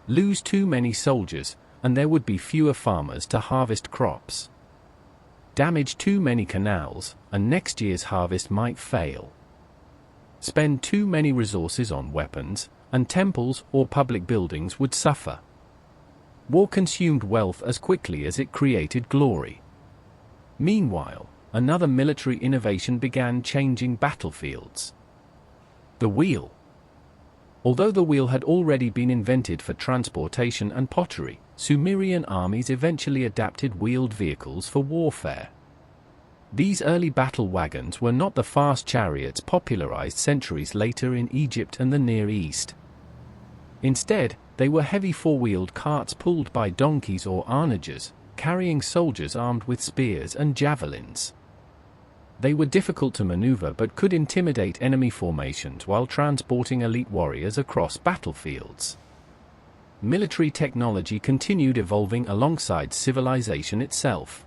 Lose too many soldiers, and there would be fewer farmers to harvest crops. Damage too many canals, and next year's harvest might fail. Spend too many resources on weapons, and temples or public buildings would suffer. War consumed wealth as quickly as it created glory. Meanwhile, another military innovation began changing battlefields. The wheel. Although the wheel had already been invented for transportation and pottery, Sumerian armies eventually adapted wheeled vehicles for warfare. These early battle wagons were not the fast chariots popularized centuries later in Egypt and the Near East. Instead, they were heavy four-wheeled carts pulled by donkeys or onagers, carrying soldiers armed with spears and javelins. They were difficult to maneuver but could intimidate enemy formations while transporting elite warriors across battlefields. Military technology continued evolving alongside civilization itself.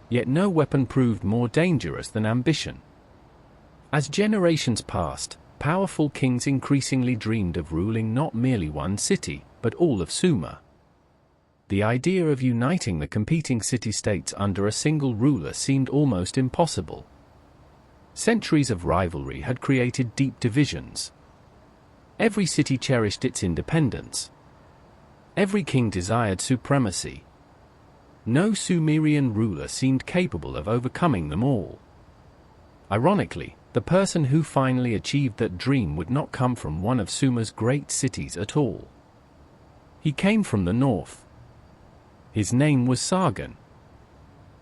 Yet no weapon proved more dangerous than ambition. As generations passed, powerful kings increasingly dreamed of ruling not merely one city, but all of Sumer. The idea of uniting the competing city-states under a single ruler seemed almost impossible. Centuries of rivalry had created deep divisions. Every city cherished its independence. Every king desired supremacy. No Sumerian ruler seemed capable of overcoming them all. Ironically, the person who finally achieved that dream would not come from one of Sumer's great cities at all. He came from the north. His name was Sargon.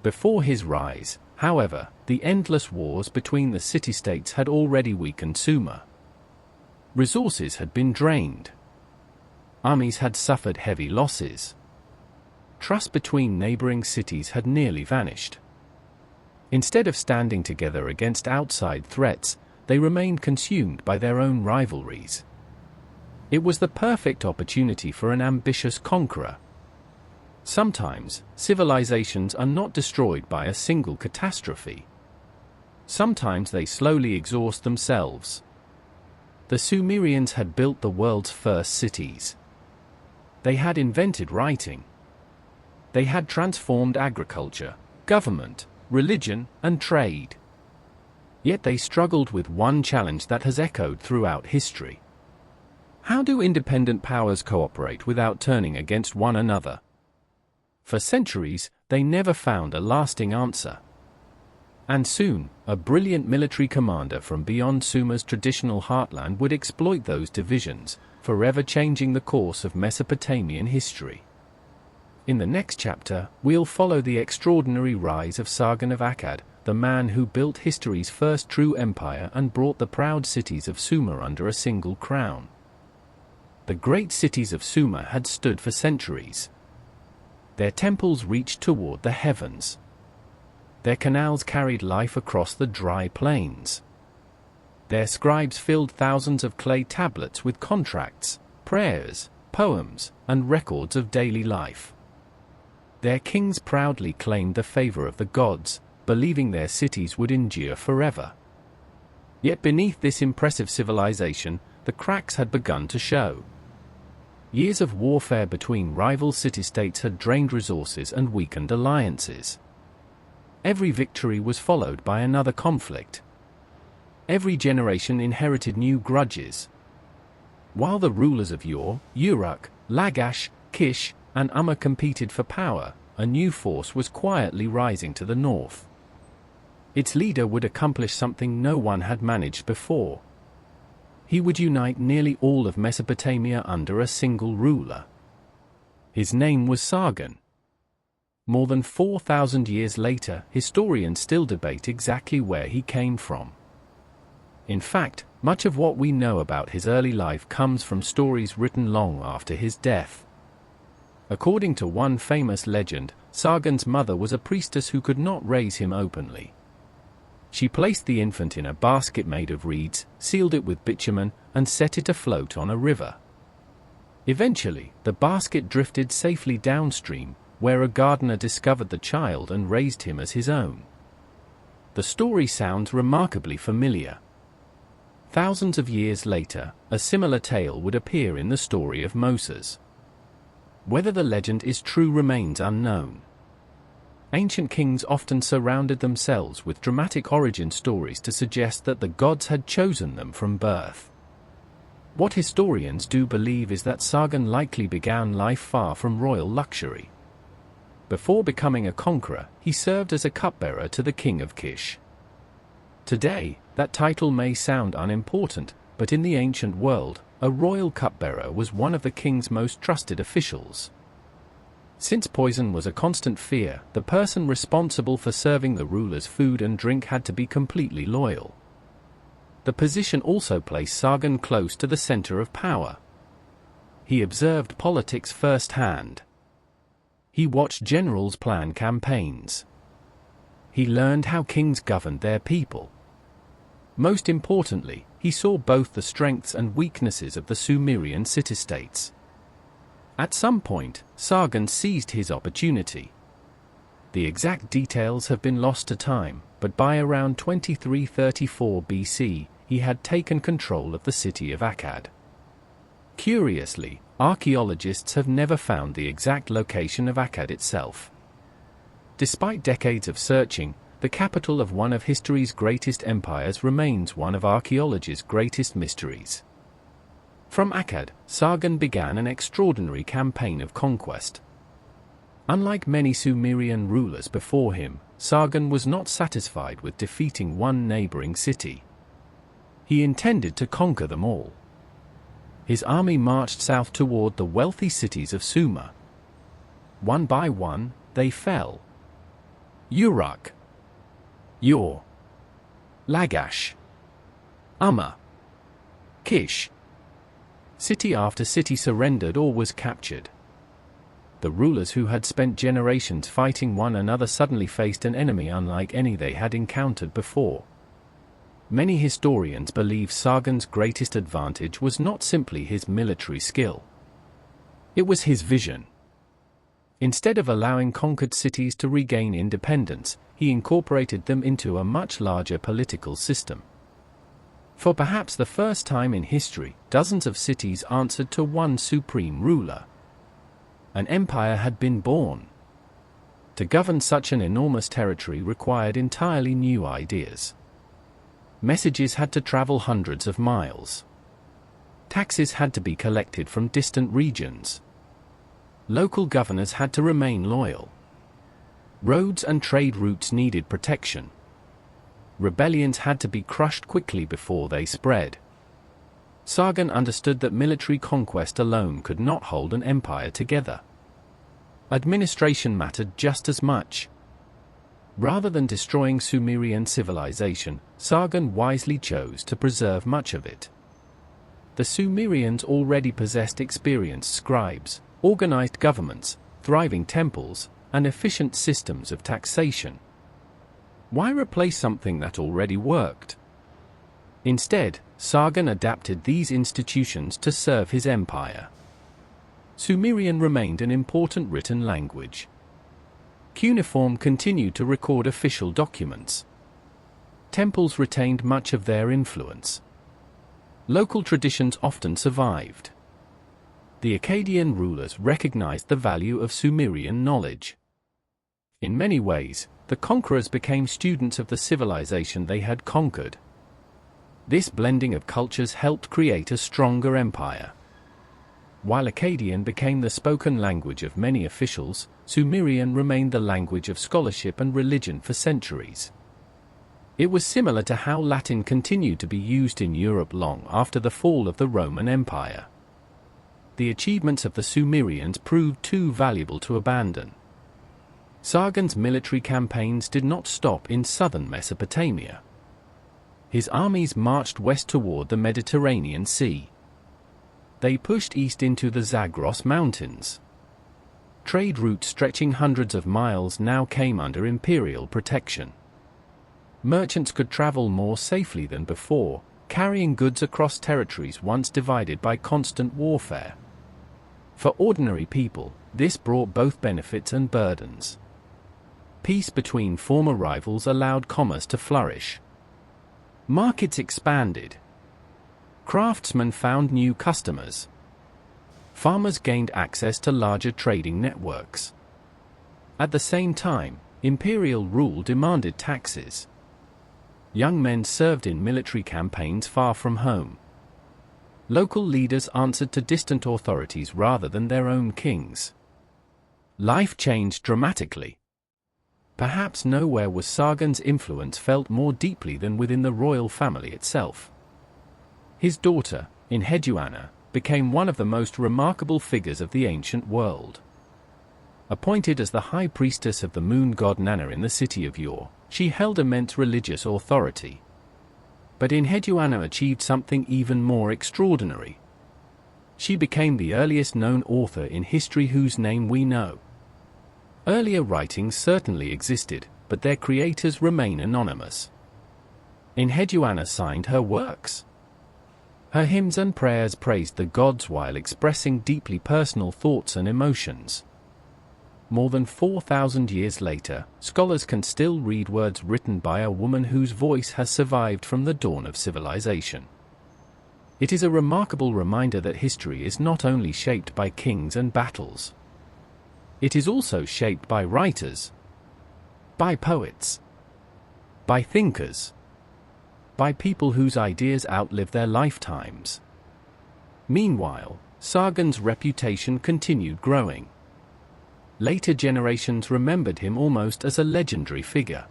Before his rise, however, the endless wars between the city-states had already weakened Sumer. Resources had been drained. Armies had suffered heavy losses. Trust between neighboring cities had nearly vanished. Instead of standing together against outside threats, they remained consumed by their own rivalries. It was the perfect opportunity for an ambitious conqueror. Sometimes, civilizations are not destroyed by a single catastrophe. Sometimes they slowly exhaust themselves. The Sumerians had built the world's first cities. They had invented writing. They had transformed agriculture, government, religion, and trade. Yet they struggled with one challenge that has echoed throughout history. How do independent powers cooperate without turning against one another? For centuries, they never found a lasting answer. And soon, a brilliant military commander from beyond Sumer's traditional heartland would exploit those divisions, forever changing the course of Mesopotamian history. In the next chapter, we'll follow the extraordinary rise of Sargon of Akkad, the man who built history's first true empire and brought the proud cities of Sumer under a single crown. The great cities of Sumer had stood for centuries. Their temples reached toward the heavens. Their canals carried life across the dry plains. Their scribes filled thousands of clay tablets with contracts, prayers, poems, and records of daily life. Their kings proudly claimed the favor of the gods, believing their cities would endure forever. Yet beneath this impressive civilization, the cracks had begun to show. Years of warfare between rival city-states had drained resources and weakened alliances. Every victory was followed by another conflict. Every generation inherited new grudges. While the rulers of Uruk, Lagash, Kish, and Umma competed for power, a new force was quietly rising to the north. Its leader would accomplish something no one had managed before. He would unite nearly all of Mesopotamia under a single ruler. His name was Sargon. More than 4,000 years later, historians still debate exactly where he came from. In fact, much of what we know about his early life comes from stories written long after his death. According to one famous legend, Sargon's mother was a priestess who could not raise him openly. She placed the infant in a basket made of reeds, sealed it with bitumen, and set it afloat on a river. Eventually, the basket drifted safely downstream, where a gardener discovered the child and raised him as his own. The story sounds remarkably familiar. Thousands of years later, a similar tale would appear in the story of Moses. Whether the legend is true remains unknown. Ancient kings often surrounded themselves with dramatic origin stories to suggest that the gods had chosen them from birth. What historians do believe is that Sargon likely began life far from royal luxury. Before becoming a conqueror, he served as a cupbearer to the king of Kish. Today, that title may sound unimportant, but in the ancient world, a royal cupbearer was one of the king's most trusted officials. Since poison was a constant fear, the person responsible for serving the ruler's food and drink had to be completely loyal. The position also placed Sargon close to the center of power. He observed politics firsthand. He watched generals plan campaigns. He learned how kings governed their people. Most importantly, he saw both the strengths and weaknesses of the Sumerian city-states. At some point, Sargon seized his opportunity. The exact details have been lost to time, but by around 2334 BC, he had taken control of the city of Akkad. Curiously, archaeologists have never found the exact location of Akkad itself. Despite decades of searching, the capital of one of history's greatest empires remains one of archaeology's greatest mysteries. From Akkad, Sargon began an extraordinary campaign of conquest. Unlike many Sumerian rulers before him, Sargon was not satisfied with defeating one neighboring city. He intended to conquer them all. His army marched south toward the wealthy cities of Sumer. One by one, they fell. Uruk, Ur, Lagash, Umma, Kish. City after city surrendered or was captured. The rulers who had spent generations fighting one another suddenly faced an enemy unlike any they had encountered before. Many historians believe Sargon's greatest advantage was not simply his military skill. It was his vision. Instead of allowing conquered cities to regain independence, he incorporated them into a much larger political system. For perhaps the first time in history, dozens of cities answered to one supreme ruler. An empire had been born. To govern such an enormous territory required entirely new ideas. Messages had to travel hundreds of miles. Taxes had to be collected from distant regions. Local governors had to remain loyal. Roads and trade routes needed protection. Rebellions had to be crushed quickly before they spread. Sargon understood that military conquest alone could not hold an empire together. Administration mattered just as much. Rather than destroying Sumerian civilization, Sargon wisely chose to preserve much of it. The Sumerians already possessed experienced scribes, organized governments, thriving temples, and efficient systems of taxation. Why replace something that already worked? Instead, Sargon adapted these institutions to serve his empire. Sumerian remained an important written language. Cuneiform continued to record official documents. Temples retained much of their influence. Local traditions often survived. The Akkadian rulers recognized the value of Sumerian knowledge. In many ways, the conquerors became students of the civilization they had conquered. This blending of cultures helped create a stronger empire. While Akkadian became the spoken language of many officials, Sumerian remained the language of scholarship and religion for centuries. It was similar to how Latin continued to be used in Europe long after the fall of the Roman Empire. The achievements of the Sumerians proved too valuable to abandon. Sargon's military campaigns did not stop in southern Mesopotamia. His armies marched west toward the Mediterranean Sea. They pushed east into the Zagros Mountains. Trade routes stretching hundreds of miles now came under imperial protection. Merchants could travel more safely than before, carrying goods across territories once divided by constant warfare. For ordinary people, this brought both benefits and burdens. Peace between former rivals allowed commerce to flourish. Markets expanded. Craftsmen found new customers. Farmers gained access to larger trading networks. At the same time, Imperial rule demanded taxes. Young men served in military campaigns far from home. Local leaders answered to distant authorities rather than their own kings. Life changed dramatically. Perhaps nowhere was Sargon's influence felt more deeply than within the royal family itself. His daughter, Enheduanna, became one of the most remarkable figures of the ancient world. Appointed as the high priestess of the moon god Nanna in the city of Ur, she held immense religious authority. But Enheduanna achieved something even more extraordinary. She became the earliest known author in history whose name we know. Earlier writings certainly existed, but their creators remain anonymous. Enheduanna signed her works. Her hymns and prayers praised the gods while expressing deeply personal thoughts and emotions. More than 4,000 years later, scholars can still read words written by a woman whose voice has survived from the dawn of civilization. It is a remarkable reminder that history is not only shaped by kings and battles. It is also shaped by writers, by poets, by thinkers, by people whose ideas outlive their lifetimes. Meanwhile, Sargon's reputation continued growing. Later generations remembered him almost as a legendary figure.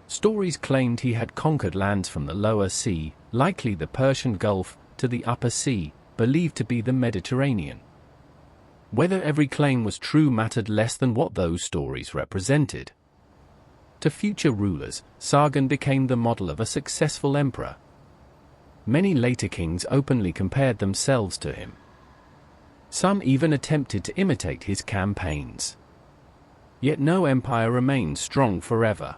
Stories claimed he had conquered lands from the Lower Sea, likely the Persian Gulf, to the Upper Sea, believed to be the Mediterranean. Whether every claim was true mattered less than what those stories represented. To future rulers, Sargon became the model of a successful emperor. Many later kings openly compared themselves to him. Some even attempted to imitate his campaigns. Yet no empire remained strong forever.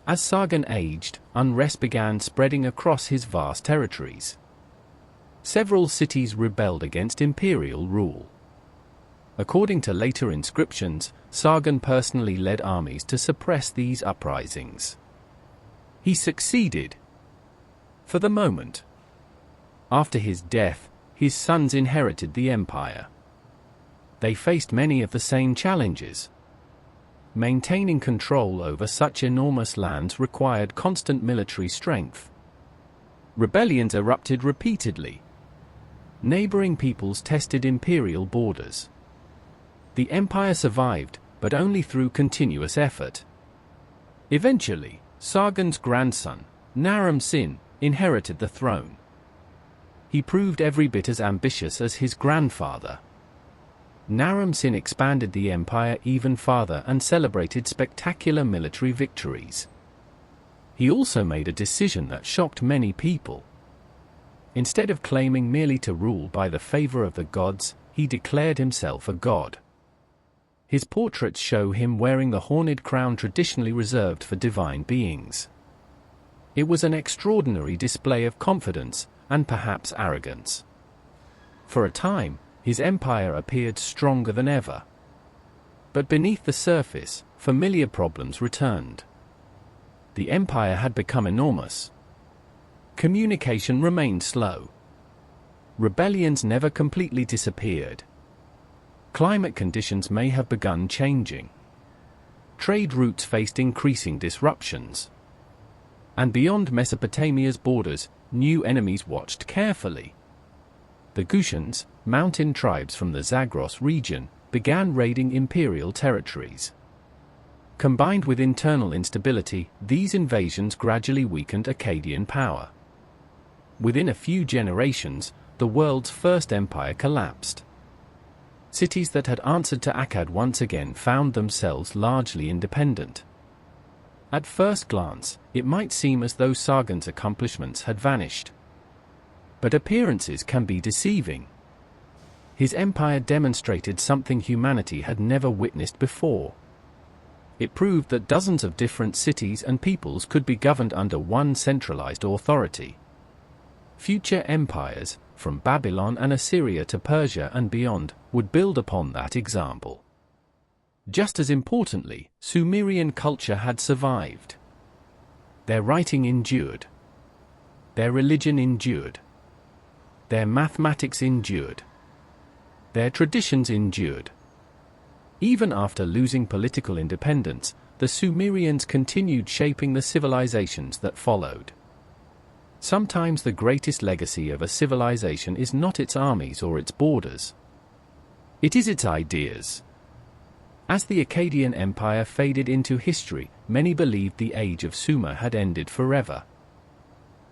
As Sargon aged, unrest began spreading across his vast territories. Several cities rebelled against imperial rule. According to later inscriptions, Sargon personally led armies to suppress these uprisings. He succeeded. For the moment. After his death, his sons inherited the empire. They faced many of the same challenges. Maintaining control over such enormous lands required constant military strength. Rebellions erupted repeatedly. Neighboring peoples tested imperial borders. The empire survived, but only through continuous effort. Eventually, Sargon's grandson, Naram-Sin, inherited the throne. He proved every bit as ambitious as his grandfather. Naram-Sin expanded the empire even farther and celebrated spectacular military victories. He also made a decision that shocked many people. Instead of claiming merely to rule by the favor of the gods, he declared himself a god. His portraits show him wearing the horned crown traditionally reserved for divine beings. It was an extraordinary display of confidence, and perhaps arrogance. For a time, his empire appeared stronger than ever. But beneath the surface, familiar problems returned. The empire had become enormous. Communication remained slow. Rebellions never completely disappeared. Climate conditions may have begun changing. Trade routes faced increasing disruptions. And beyond Mesopotamia's borders, new enemies watched carefully. The Gushans, mountain tribes from the Zagros region, began raiding imperial territories. Combined with internal instability, these invasions gradually weakened Akkadian power. Within a few generations, the world's first empire collapsed. Cities that had answered to Akkad once again found themselves largely independent. At first glance, it might seem as though Sargon's accomplishments had vanished. But appearances can be deceiving. His empire demonstrated something humanity had never witnessed before. It proved that dozens of different cities and peoples could be governed under one centralized authority. Future empires, from Babylon and Assyria to Persia and beyond, would build upon that example. Just as importantly, Sumerian culture had survived. Their writing endured. Their religion endured. Their mathematics endured. Their traditions endured. Even after losing political independence, the Sumerians continued shaping the civilizations that followed. Sometimes the greatest legacy of a civilization is not its armies or its borders. It is its ideas. As the Akkadian Empire faded into history, many believed the age of Sumer had ended forever.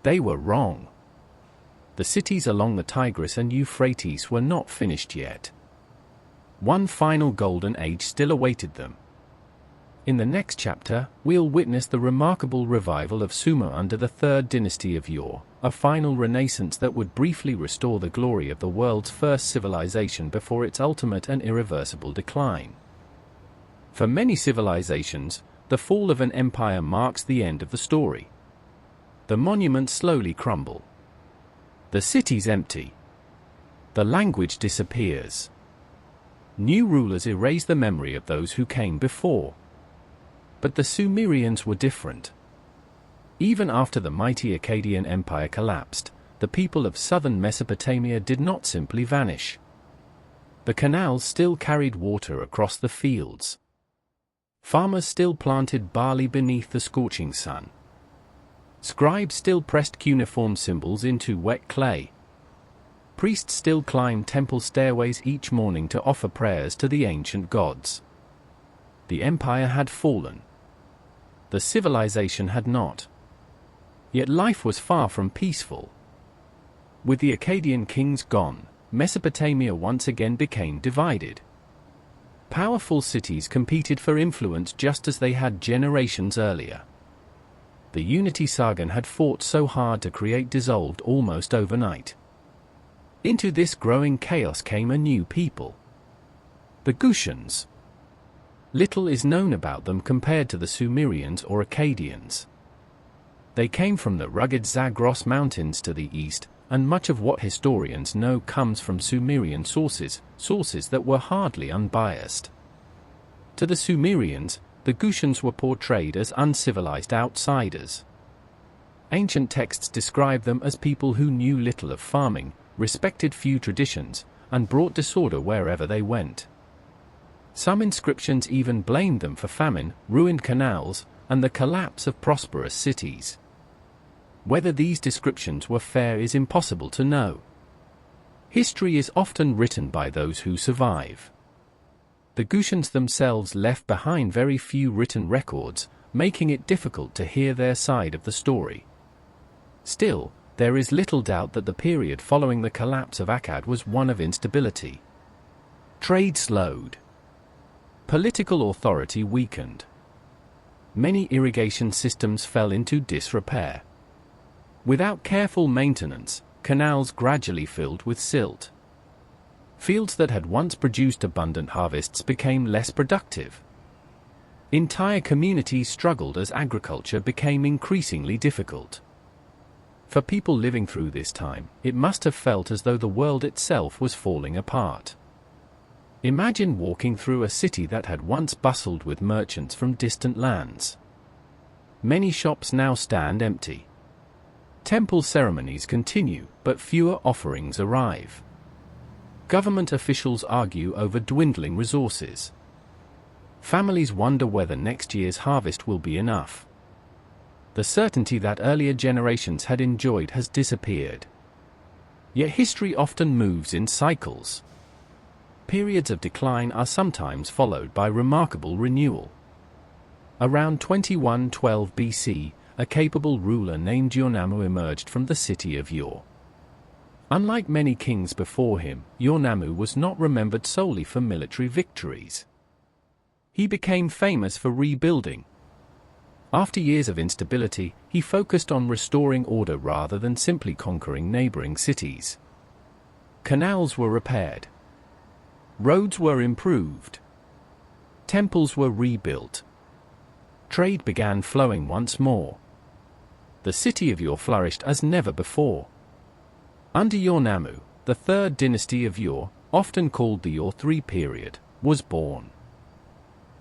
They were wrong. The cities along the Tigris and Euphrates were not finished yet. One final golden age still awaited them. In the next chapter, we'll witness the remarkable revival of Sumer under the third dynasty of Ur, a final renaissance that would briefly restore the glory of the world's first civilization before its ultimate and irreversible decline. For many civilizations, the fall of an empire marks the end of the story. The monuments slowly crumble. The cities empty. The language disappears. New rulers erase the memory of those who came before. But the Sumerians were different. Even after the mighty Akkadian Empire collapsed, the people of southern Mesopotamia did not simply vanish. The canals still carried water across the fields. Farmers still planted barley beneath the scorching sun. Scribes still pressed cuneiform symbols into wet clay. Priests still climbed temple stairways each morning to offer prayers to the ancient gods. The empire had fallen. The civilization had not. Yet life was far from peaceful. With the Akkadian kings gone, Mesopotamia once again became divided. Powerful cities competed for influence just as they had generations earlier. The Unity Sargon had fought so hard to create dissolved almost overnight. Into this growing chaos came a new people. The Gushans. Little is known about them compared to the Sumerians or Akkadians. They came from the rugged Zagros Mountains to the east, and much of what historians know comes from Sumerian sources that were hardly unbiased. To the Sumerians, the Gushans were portrayed as uncivilized outsiders. Ancient texts describe them as people who knew little of farming, respected few traditions, and brought disorder wherever they went. Some inscriptions even blamed them for famine, ruined canals, and the collapse of prosperous cities. Whether these descriptions were fair is impossible to know. History is often written by those who survive. The Gushans themselves left behind very few written records, making it difficult to hear their side of the story. Still, there is little doubt that the period following the collapse of Akkad was one of instability. Trade slowed. Political authority weakened. Many irrigation systems fell into disrepair. Without careful maintenance, canals gradually filled with silt. Fields that had once produced abundant harvests became less productive. Entire communities struggled as agriculture became increasingly difficult. For people living through this time, it must have felt as though the world itself was falling apart. Imagine walking through a city that had once bustled with merchants from distant lands. Many shops now stand empty. Temple ceremonies continue, but fewer offerings arrive. Government officials argue over dwindling resources. Families wonder whether next year's harvest will be enough. The certainty that earlier generations had enjoyed has disappeared. Yet history often moves in cycles. Periods of decline are sometimes followed by remarkable renewal. Around 2112 BC, a capable ruler named Urnamu emerged from the city of Ur. Unlike many kings before him, Urnamu was not remembered solely for military victories. He became famous for rebuilding. After years of instability, he focused on restoring order rather than simply conquering neighboring cities. Canals were repaired. Roads were improved. Temples were rebuilt. Trade began flowing once more. The city of Ur flourished as never before. Under Urnamu, the third dynasty of Ur, often called the Ur III period, was born.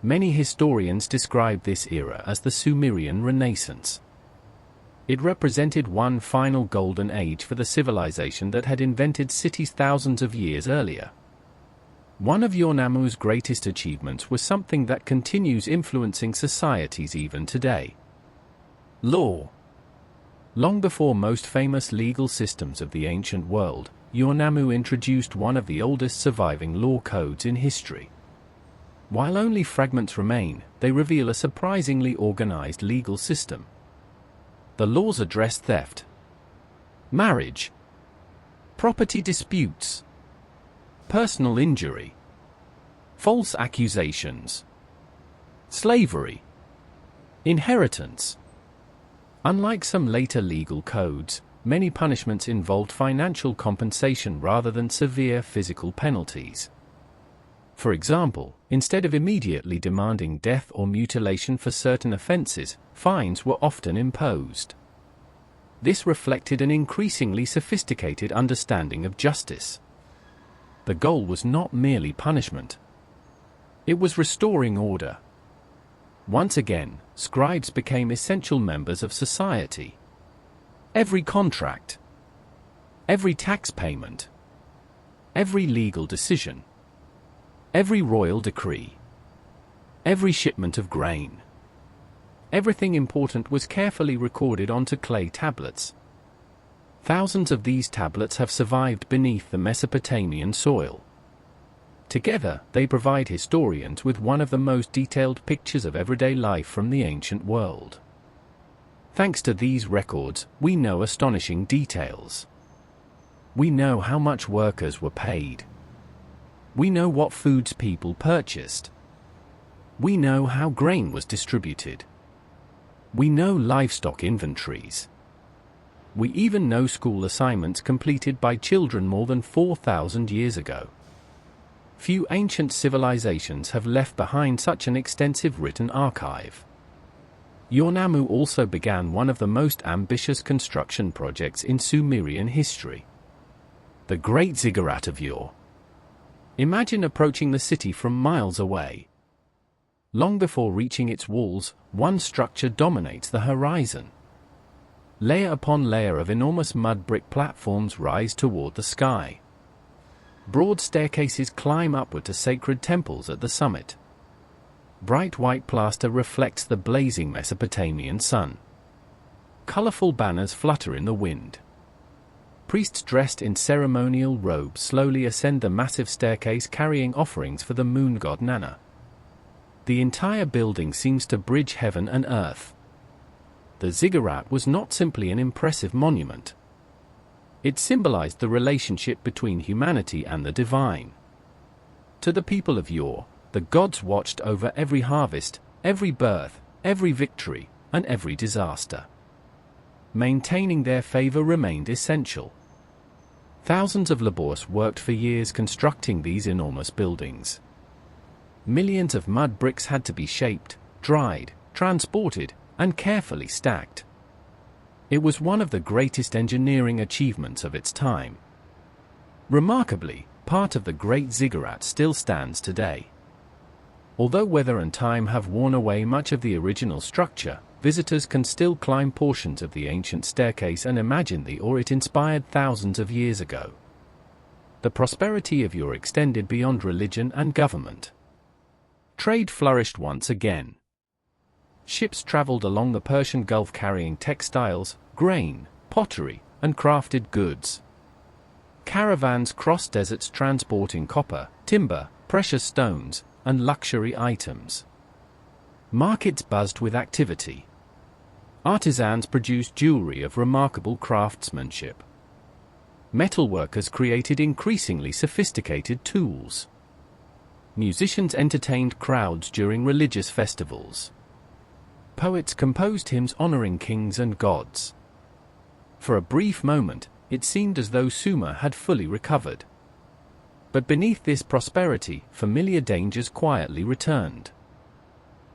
Many historians describe this era as the Sumerian Renaissance. It represented one final golden age for the civilization that had invented cities thousands of years earlier. One of Urnamu's greatest achievements was something that continues influencing societies even today: law. Long before most famous legal systems of the ancient world, Urnamu introduced one of the oldest surviving law codes in history. While only fragments remain, they reveal a surprisingly organized legal system. The laws address theft, marriage, property disputes, personal injury, false accusations, slavery, inheritance. Unlike some later legal codes, many punishments involved financial compensation rather than severe physical penalties. For example, instead of immediately demanding death or mutilation for certain offenses, fines were often imposed. This reflected an increasingly sophisticated understanding of justice. The goal was not merely punishment. It was restoring order. Once again, scribes became essential members of society. Every contract, every tax payment, every legal decision, every royal decree, every shipment of grain, everything important was carefully recorded onto clay tablets. Thousands of these tablets have survived beneath the Mesopotamian soil. Together, they provide historians with one of the most detailed pictures of everyday life from the ancient world. Thanks to these records, we know astonishing details. We know how much workers were paid. We know what foods people purchased. We know how grain was distributed. We know livestock inventories. We even know school assignments completed by children more than 4,000 years ago. Few ancient civilizations have left behind such an extensive written archive. Urnamu also began one of the most ambitious construction projects in Sumerian history: the Great Ziggurat of Ur. Imagine approaching the city from miles away. Long before reaching its walls, one structure dominates the horizon. Layer upon layer of enormous mud brick platforms rise toward the sky. Broad staircases climb upward to sacred temples at the summit. Bright white plaster reflects the blazing Mesopotamian sun. Colorful banners flutter in the wind. Priests dressed in ceremonial robes slowly ascend the massive staircase carrying offerings for the moon god Nana. The entire building seems to bridge heaven and earth. The ziggurat was not simply an impressive monument. It symbolized the relationship between humanity and the divine. To the people of Ur, the gods watched over every harvest, every birth, every victory, and every disaster. Maintaining their favor remained essential. Thousands of laborers worked for years constructing these enormous buildings. Millions of mud bricks had to be shaped, dried, transported, and carefully stacked. It was one of the greatest engineering achievements of its time. Remarkably, part of the Great Ziggurat still stands today. Although weather and time have worn away much of the original structure, visitors can still climb portions of the ancient staircase and imagine the awe it inspired thousands of years ago. The prosperity of Ur extended beyond religion and government. Trade flourished once again. Ships traveled along the Persian Gulf carrying textiles, grain, pottery, and crafted goods. Caravans crossed deserts transporting copper, timber, precious stones, and luxury items. Markets buzzed with activity. Artisans produced jewelry of remarkable craftsmanship. Metalworkers created increasingly sophisticated tools. Musicians entertained crowds during religious festivals. Poets composed hymns honoring kings and gods. For a brief moment, it seemed as though Sumer had fully recovered. But beneath this prosperity, familiar dangers quietly returned.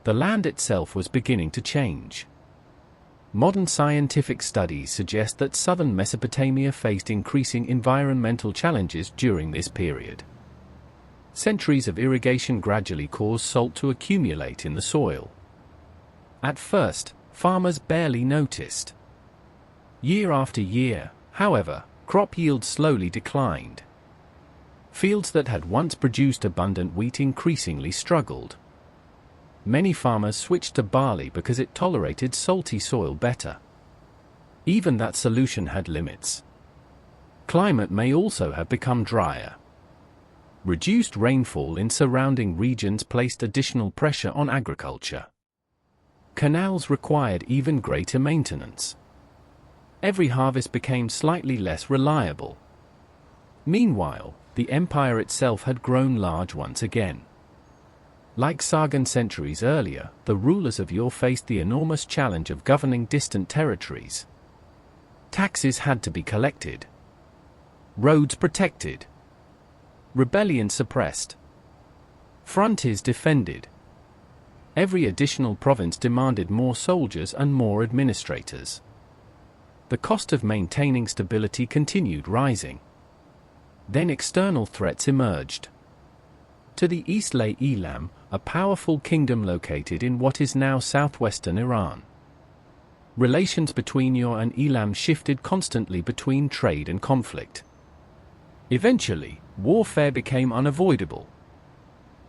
The land itself was beginning to change. Modern scientific studies suggest that southern Mesopotamia faced increasing environmental challenges during this period. Centuries of irrigation gradually caused salt to accumulate in the soil. At first, farmers barely noticed. Year after year, however, crop yield slowly declined. Fields that had once produced abundant wheat increasingly struggled. Many farmers switched to barley because it tolerated salty soil better. Even that solution had limits. Climate may also have become drier. Reduced rainfall in surrounding regions placed additional pressure on agriculture. Canals required even greater maintenance. Every harvest became slightly less reliable. Meanwhile, the empire itself had grown large once again. Like Sargon centuries earlier, the rulers of Ur faced the enormous challenge of governing distant territories. Taxes had to be collected. Roads protected. Rebellion suppressed. Frontiers defended. Every additional province demanded more soldiers and more administrators. The cost of maintaining stability continued rising. Then external threats emerged. To the east lay Elam, a powerful kingdom located in what is now southwestern Iran. Relations between Ur and Elam shifted constantly between trade and conflict. Eventually, warfare became unavoidable.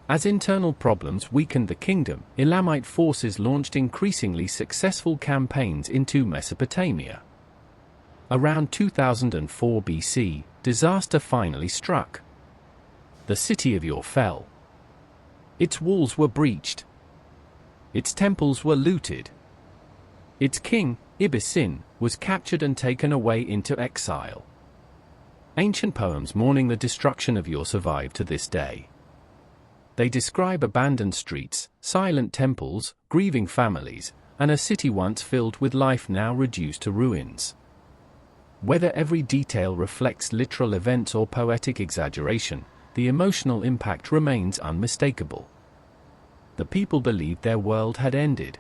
As internal problems weakened the kingdom, Elamite forces launched increasingly successful campaigns into Mesopotamia. Around 2004 BC, disaster finally struck. The city of Ur fell. Its walls were breached. Its temples were looted. Its king, Ibisin, was captured and taken away into exile. Ancient poems mourning the destruction of Ur survive to this day. They describe abandoned streets, silent temples, grieving families, and a city once filled with life now reduced to ruins. Whether every detail reflects literal events or poetic exaggeration, the emotional impact remains unmistakable. The people believed their world had ended.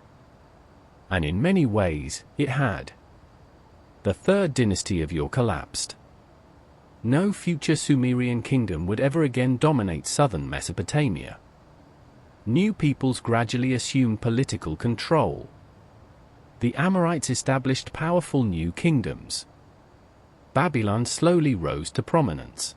And in many ways, it had. The third dynasty of Ur collapsed. No future Sumerian kingdom would ever again dominate southern Mesopotamia. New peoples gradually assumed political control. The Amorites established powerful new kingdoms. Babylon slowly rose to prominence.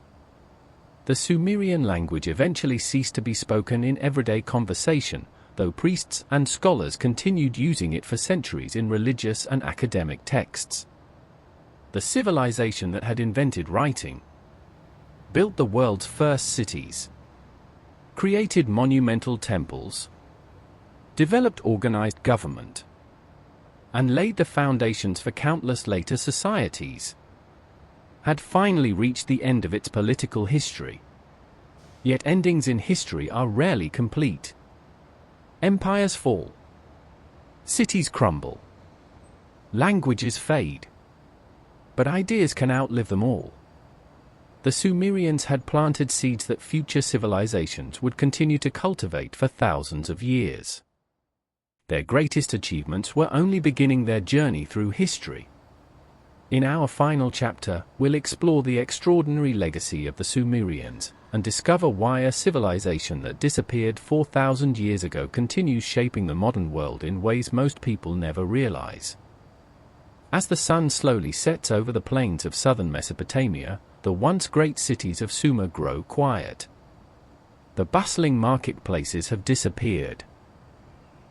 The Sumerian language eventually ceased to be spoken in everyday conversation, though priests and scholars continued using it for centuries in religious and academic texts. The civilization that had invented writing, built the world's first cities, created monumental temples, developed organized government, and laid the foundations for countless later societies, had finally reached the end of its political history. Yet endings in history are rarely complete. Empires fall. Cities crumble. Languages fade. But ideas can outlive them all. The Sumerians had planted seeds that future civilizations would continue to cultivate for thousands of years. Their greatest achievements were only beginning their journey through history. In our final chapter, we'll explore the extraordinary legacy of the Sumerians and discover why a civilization that disappeared 4,000 years ago continues shaping the modern world in ways most people never realize. As the sun slowly sets over the plains of southern Mesopotamia, the once great cities of Sumer grow quiet. The bustling marketplaces have disappeared.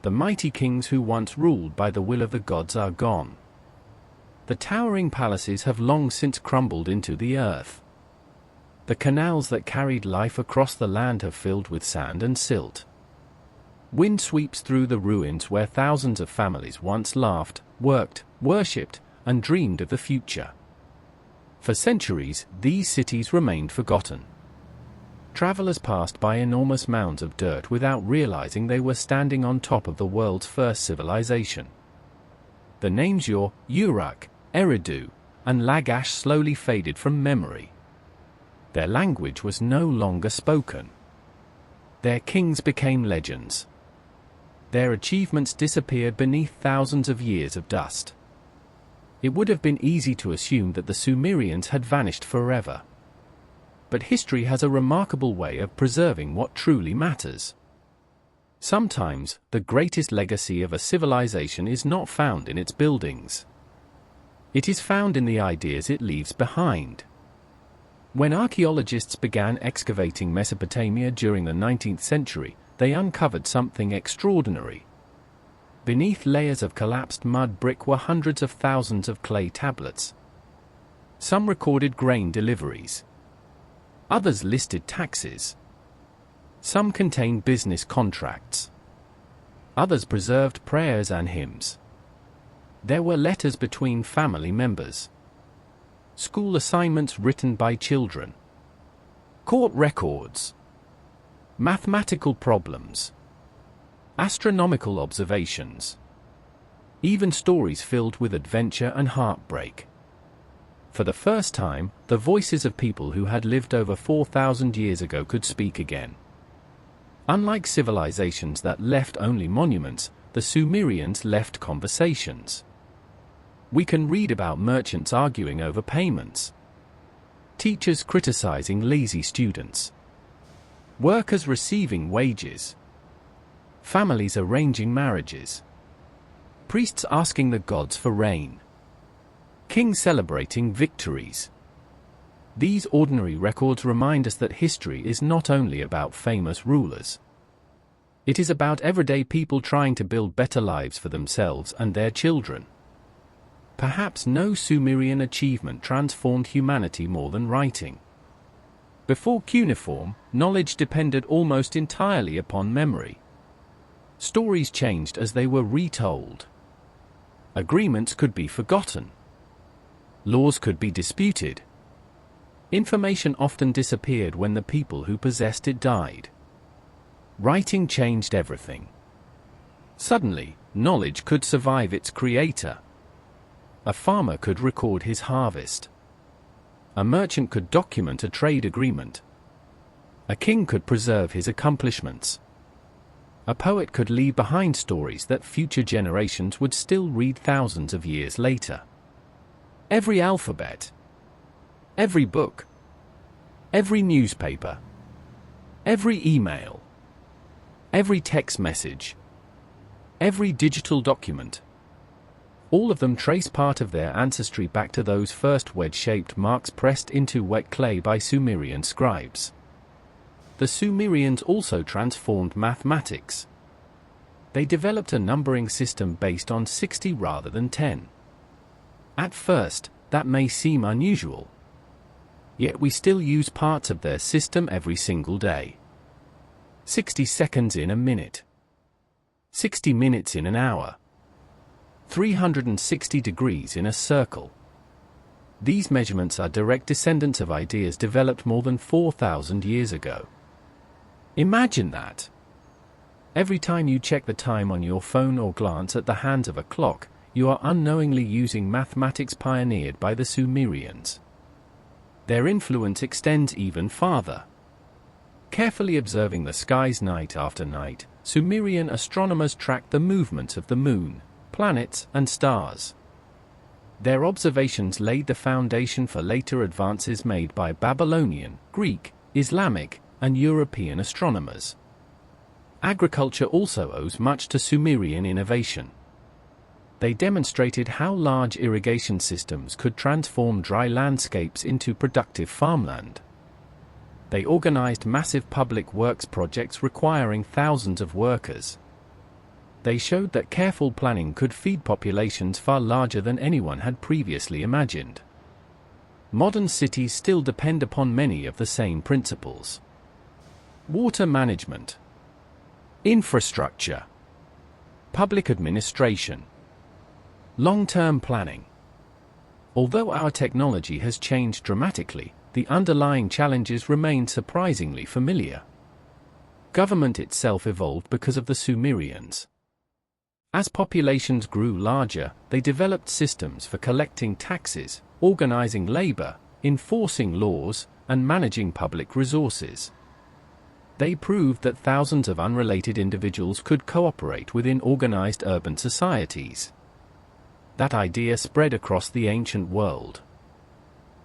The mighty kings who once ruled by the will of the gods are gone. The towering palaces have long since crumbled into the earth. The canals that carried life across the land have filled with sand and silt. Wind sweeps through the ruins where thousands of families once laughed, worked, worshipped, and dreamed of the future. For centuries, these cities remained forgotten. Travelers passed by enormous mounds of dirt without realizing they were standing on top of the world's first civilization. The names Ur, Uruk, Eridu, and Lagash slowly faded from memory. Their language was no longer spoken. Their kings became legends. Their achievements disappeared beneath thousands of years of dust. It would have been easy to assume that the Sumerians had vanished forever. But history has a remarkable way of preserving what truly matters. Sometimes, the greatest legacy of a civilization is not found in its buildings. It is found in the ideas it leaves behind. When archaeologists began excavating Mesopotamia during the 19th century, they uncovered something extraordinary. Beneath layers of collapsed mud brick were hundreds of thousands of clay tablets. Some recorded grain deliveries. Others listed taxes. Some contained business contracts. Others preserved prayers and hymns. There were letters between family members. School assignments written by children. Court records. Mathematical problems. Astronomical observations. Even stories filled with adventure and heartbreak. For the first time, the voices of people who had lived over 4,000 years ago could speak again. Unlike civilizations that left only monuments, the Sumerians left conversations. We can read about merchants arguing over payments, teachers criticizing lazy students, workers receiving wages, families arranging marriages, priests asking the gods for rain, kings celebrating victories. These ordinary records remind us that history is not only about famous rulers. It is about everyday people trying to build better lives for themselves and their children. Perhaps no Sumerian achievement transformed humanity more than writing. Before cuneiform, knowledge depended almost entirely upon memory. Stories changed as they were retold. Agreements could be forgotten. Laws could be disputed. Information often disappeared when the people who possessed it died. Writing changed everything. Suddenly, knowledge could survive its creator. A farmer could record his harvest. A merchant could document a trade agreement. A king could preserve his accomplishments. A poet could leave behind stories that future generations would still read thousands of years later. Every alphabet, every book, every newspaper, every email, every text message, every digital document, all of them trace part of their ancestry back to those first wedge-shaped marks pressed into wet clay by Sumerian scribes. The Sumerians also transformed mathematics. They developed a numbering system based on 60 rather than 10. At first, that may seem unusual. Yet we still use parts of their system every single day. 60 seconds in a minute. 60 minutes in an hour. 360 degrees in a circle. These measurements are direct descendants of ideas developed more than 4,000 years ago. Imagine that. Every time you check the time on your phone or glance at the hands of a clock, you are unknowingly using mathematics pioneered by the Sumerians. Their influence extends even farther. Carefully observing the skies night after night, Sumerian astronomers tracked the movements of the moon, planets, and stars. Their observations laid the foundation for later advances made by Babylonian, Greek, Islamic, and European astronomers. Agriculture also owes much to Sumerian innovation. They demonstrated how large irrigation systems could transform dry landscapes into productive farmland. They organized massive public works projects requiring thousands of workers. They showed that careful planning could feed populations far larger than anyone had previously imagined. Modern cities still depend upon many of the same principles. Water management, infrastructure, public administration, long-term planning. Although our technology has changed dramatically, the underlying challenges remain surprisingly familiar. Government itself evolved because of the Sumerians. As populations grew larger, they developed systems for collecting taxes, organizing labor, enforcing laws, and managing public resources. They proved that thousands of unrelated individuals could cooperate within organized urban societies. That idea spread across the ancient world.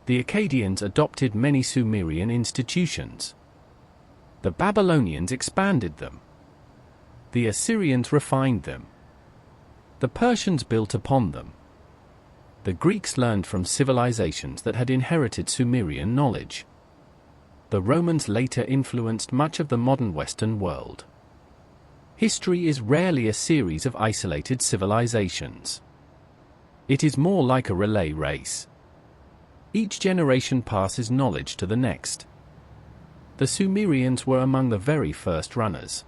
The Akkadians adopted many Sumerian institutions. The Babylonians expanded them. The Assyrians refined them. The Persians built upon them. The Greeks learned from civilizations that had inherited Sumerian knowledge. the Romans later influenced much of the modern Western world. History is rarely a series of isolated civilizations. It is more like a relay race. Each generation passes knowledge to the next. The Sumerians were among the very first runners.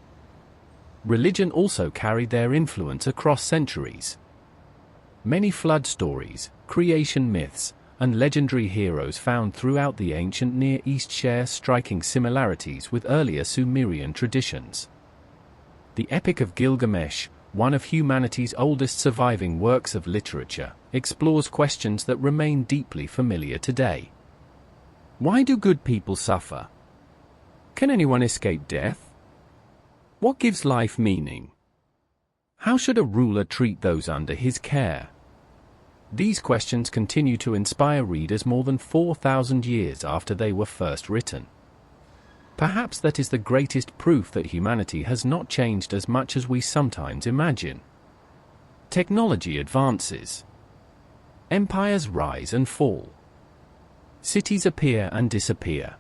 Religion also carried their influence across centuries. Many flood stories, creation myths, and legendary heroes found throughout the ancient Near East share striking similarities with earlier Sumerian traditions. The Epic of Gilgamesh, one of humanity's oldest surviving works of literature, explores questions that remain deeply familiar today. Why do good people suffer? Can anyone escape death? What gives life meaning? How should a ruler treat those under his care? These questions continue to inspire readers more than 4,000 years after they were first written. Perhaps that is the greatest proof that humanity has not changed as much as we sometimes imagine. Technology advances. Empires rise and fall. Cities appear and disappear.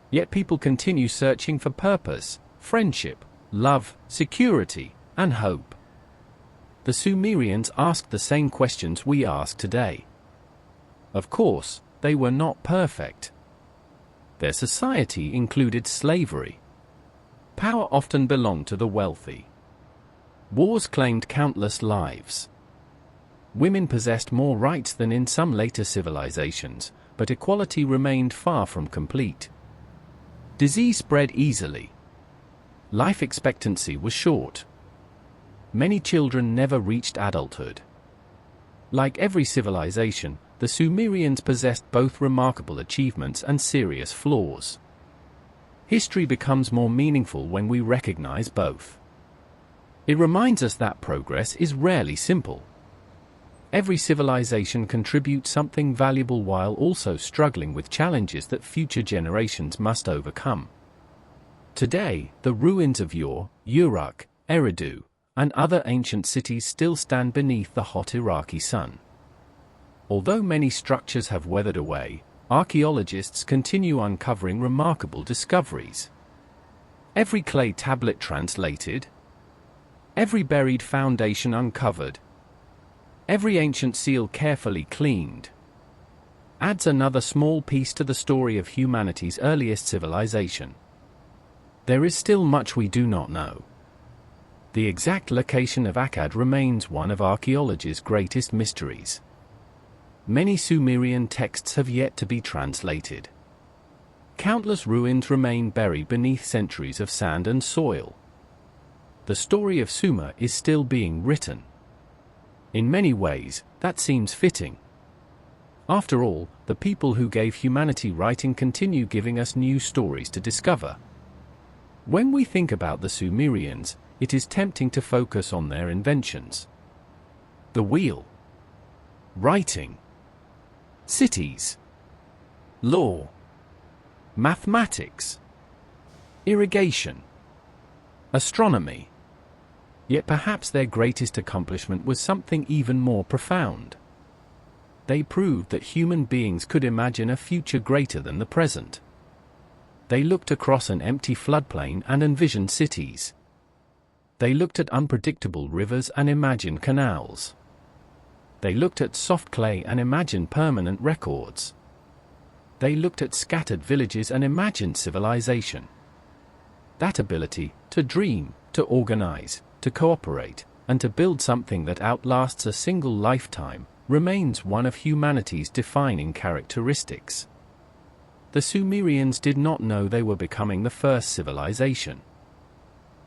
Yet people continue searching for purpose, friendship, love, security, and hope. The Sumerians asked the same questions we ask today. Of course, they were not perfect. Their society included slavery. Power often belonged to the wealthy. Wars claimed countless lives. Women possessed more rights than in some later civilizations, but equality remained far from complete. Disease spread easily. Life expectancy was short. Many children never reached adulthood. Like every civilization, the Sumerians possessed both remarkable achievements and serious flaws. History becomes more meaningful when we recognize both. It reminds us that progress is rarely simple. Every civilization contributes something valuable while also struggling with challenges that future generations must overcome. Today, the ruins of Uruk, Eridu, and other ancient cities still stand beneath the hot Iraqi sun. Although many structures have weathered away, archaeologists continue uncovering remarkable discoveries. Every clay tablet translated, every buried foundation uncovered, every ancient seal carefully cleaned, adds another small piece to the story of humanity's earliest civilization. There is still much we do not know. The exact location of Akkad remains one of archaeology's greatest mysteries. Many Sumerian texts have yet to be translated. Countless ruins remain buried beneath centuries of sand and soil. The story of Sumer is still being written. In many ways, that seems fitting. After all, the people who gave humanity writing continue giving us new stories to discover. When we think about the Sumerians, it is tempting to focus on their inventions. The wheel, writing, cities, law, mathematics, irrigation, astronomy. Yet perhaps their greatest accomplishment was something even more profound. They proved that human beings could imagine a future greater than the present. They looked across an empty floodplain and envisioned cities. They looked at unpredictable rivers and imagined canals. They looked at soft clay and imagined permanent records. They looked at scattered villages and imagined civilization. That ability to dream, to organize, to cooperate, and to build something that outlasts a single lifetime remains one of humanity's defining characteristics. The Sumerians did not know they were becoming the first civilization.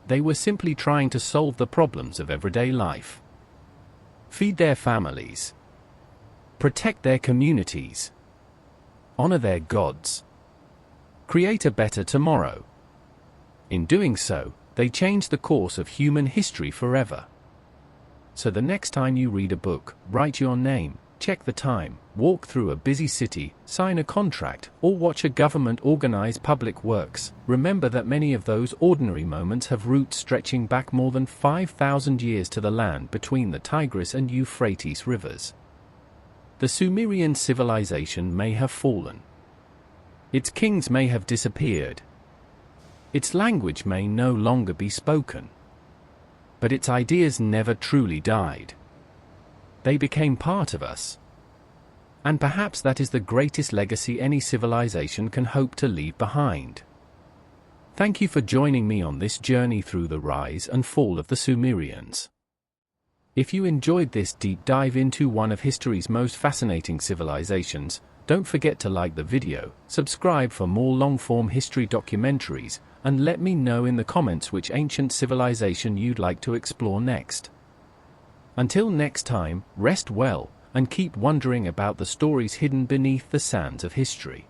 They were simply trying to solve the problems of everyday life. Feed their families. Protect their communities. Honor their gods. Create a better tomorrow. In doing so, they changed the course of human history forever. So the next time you read a book, write your name, check the time, walk through a busy city, sign a contract, or watch a government organize public works, remember that many of those ordinary moments have roots stretching back more than 5,000 years to the land between the Tigris and Euphrates rivers. The Sumerian civilization may have fallen, Its kings may have disappeared. Its language may no longer be spoken. But its ideas never truly died. They became part of us. And perhaps that is the greatest legacy any civilization can hope to leave behind. Thank you for joining me on this journey through the rise and fall of the Sumerians. If you enjoyed this deep dive into one of history's most fascinating civilizations, don't forget to like the video, subscribe for more long-form history documentaries, and let me know in the comments which ancient civilization you'd like to explore next. Until next time, rest well, and keep wondering about the stories hidden beneath the sands of history.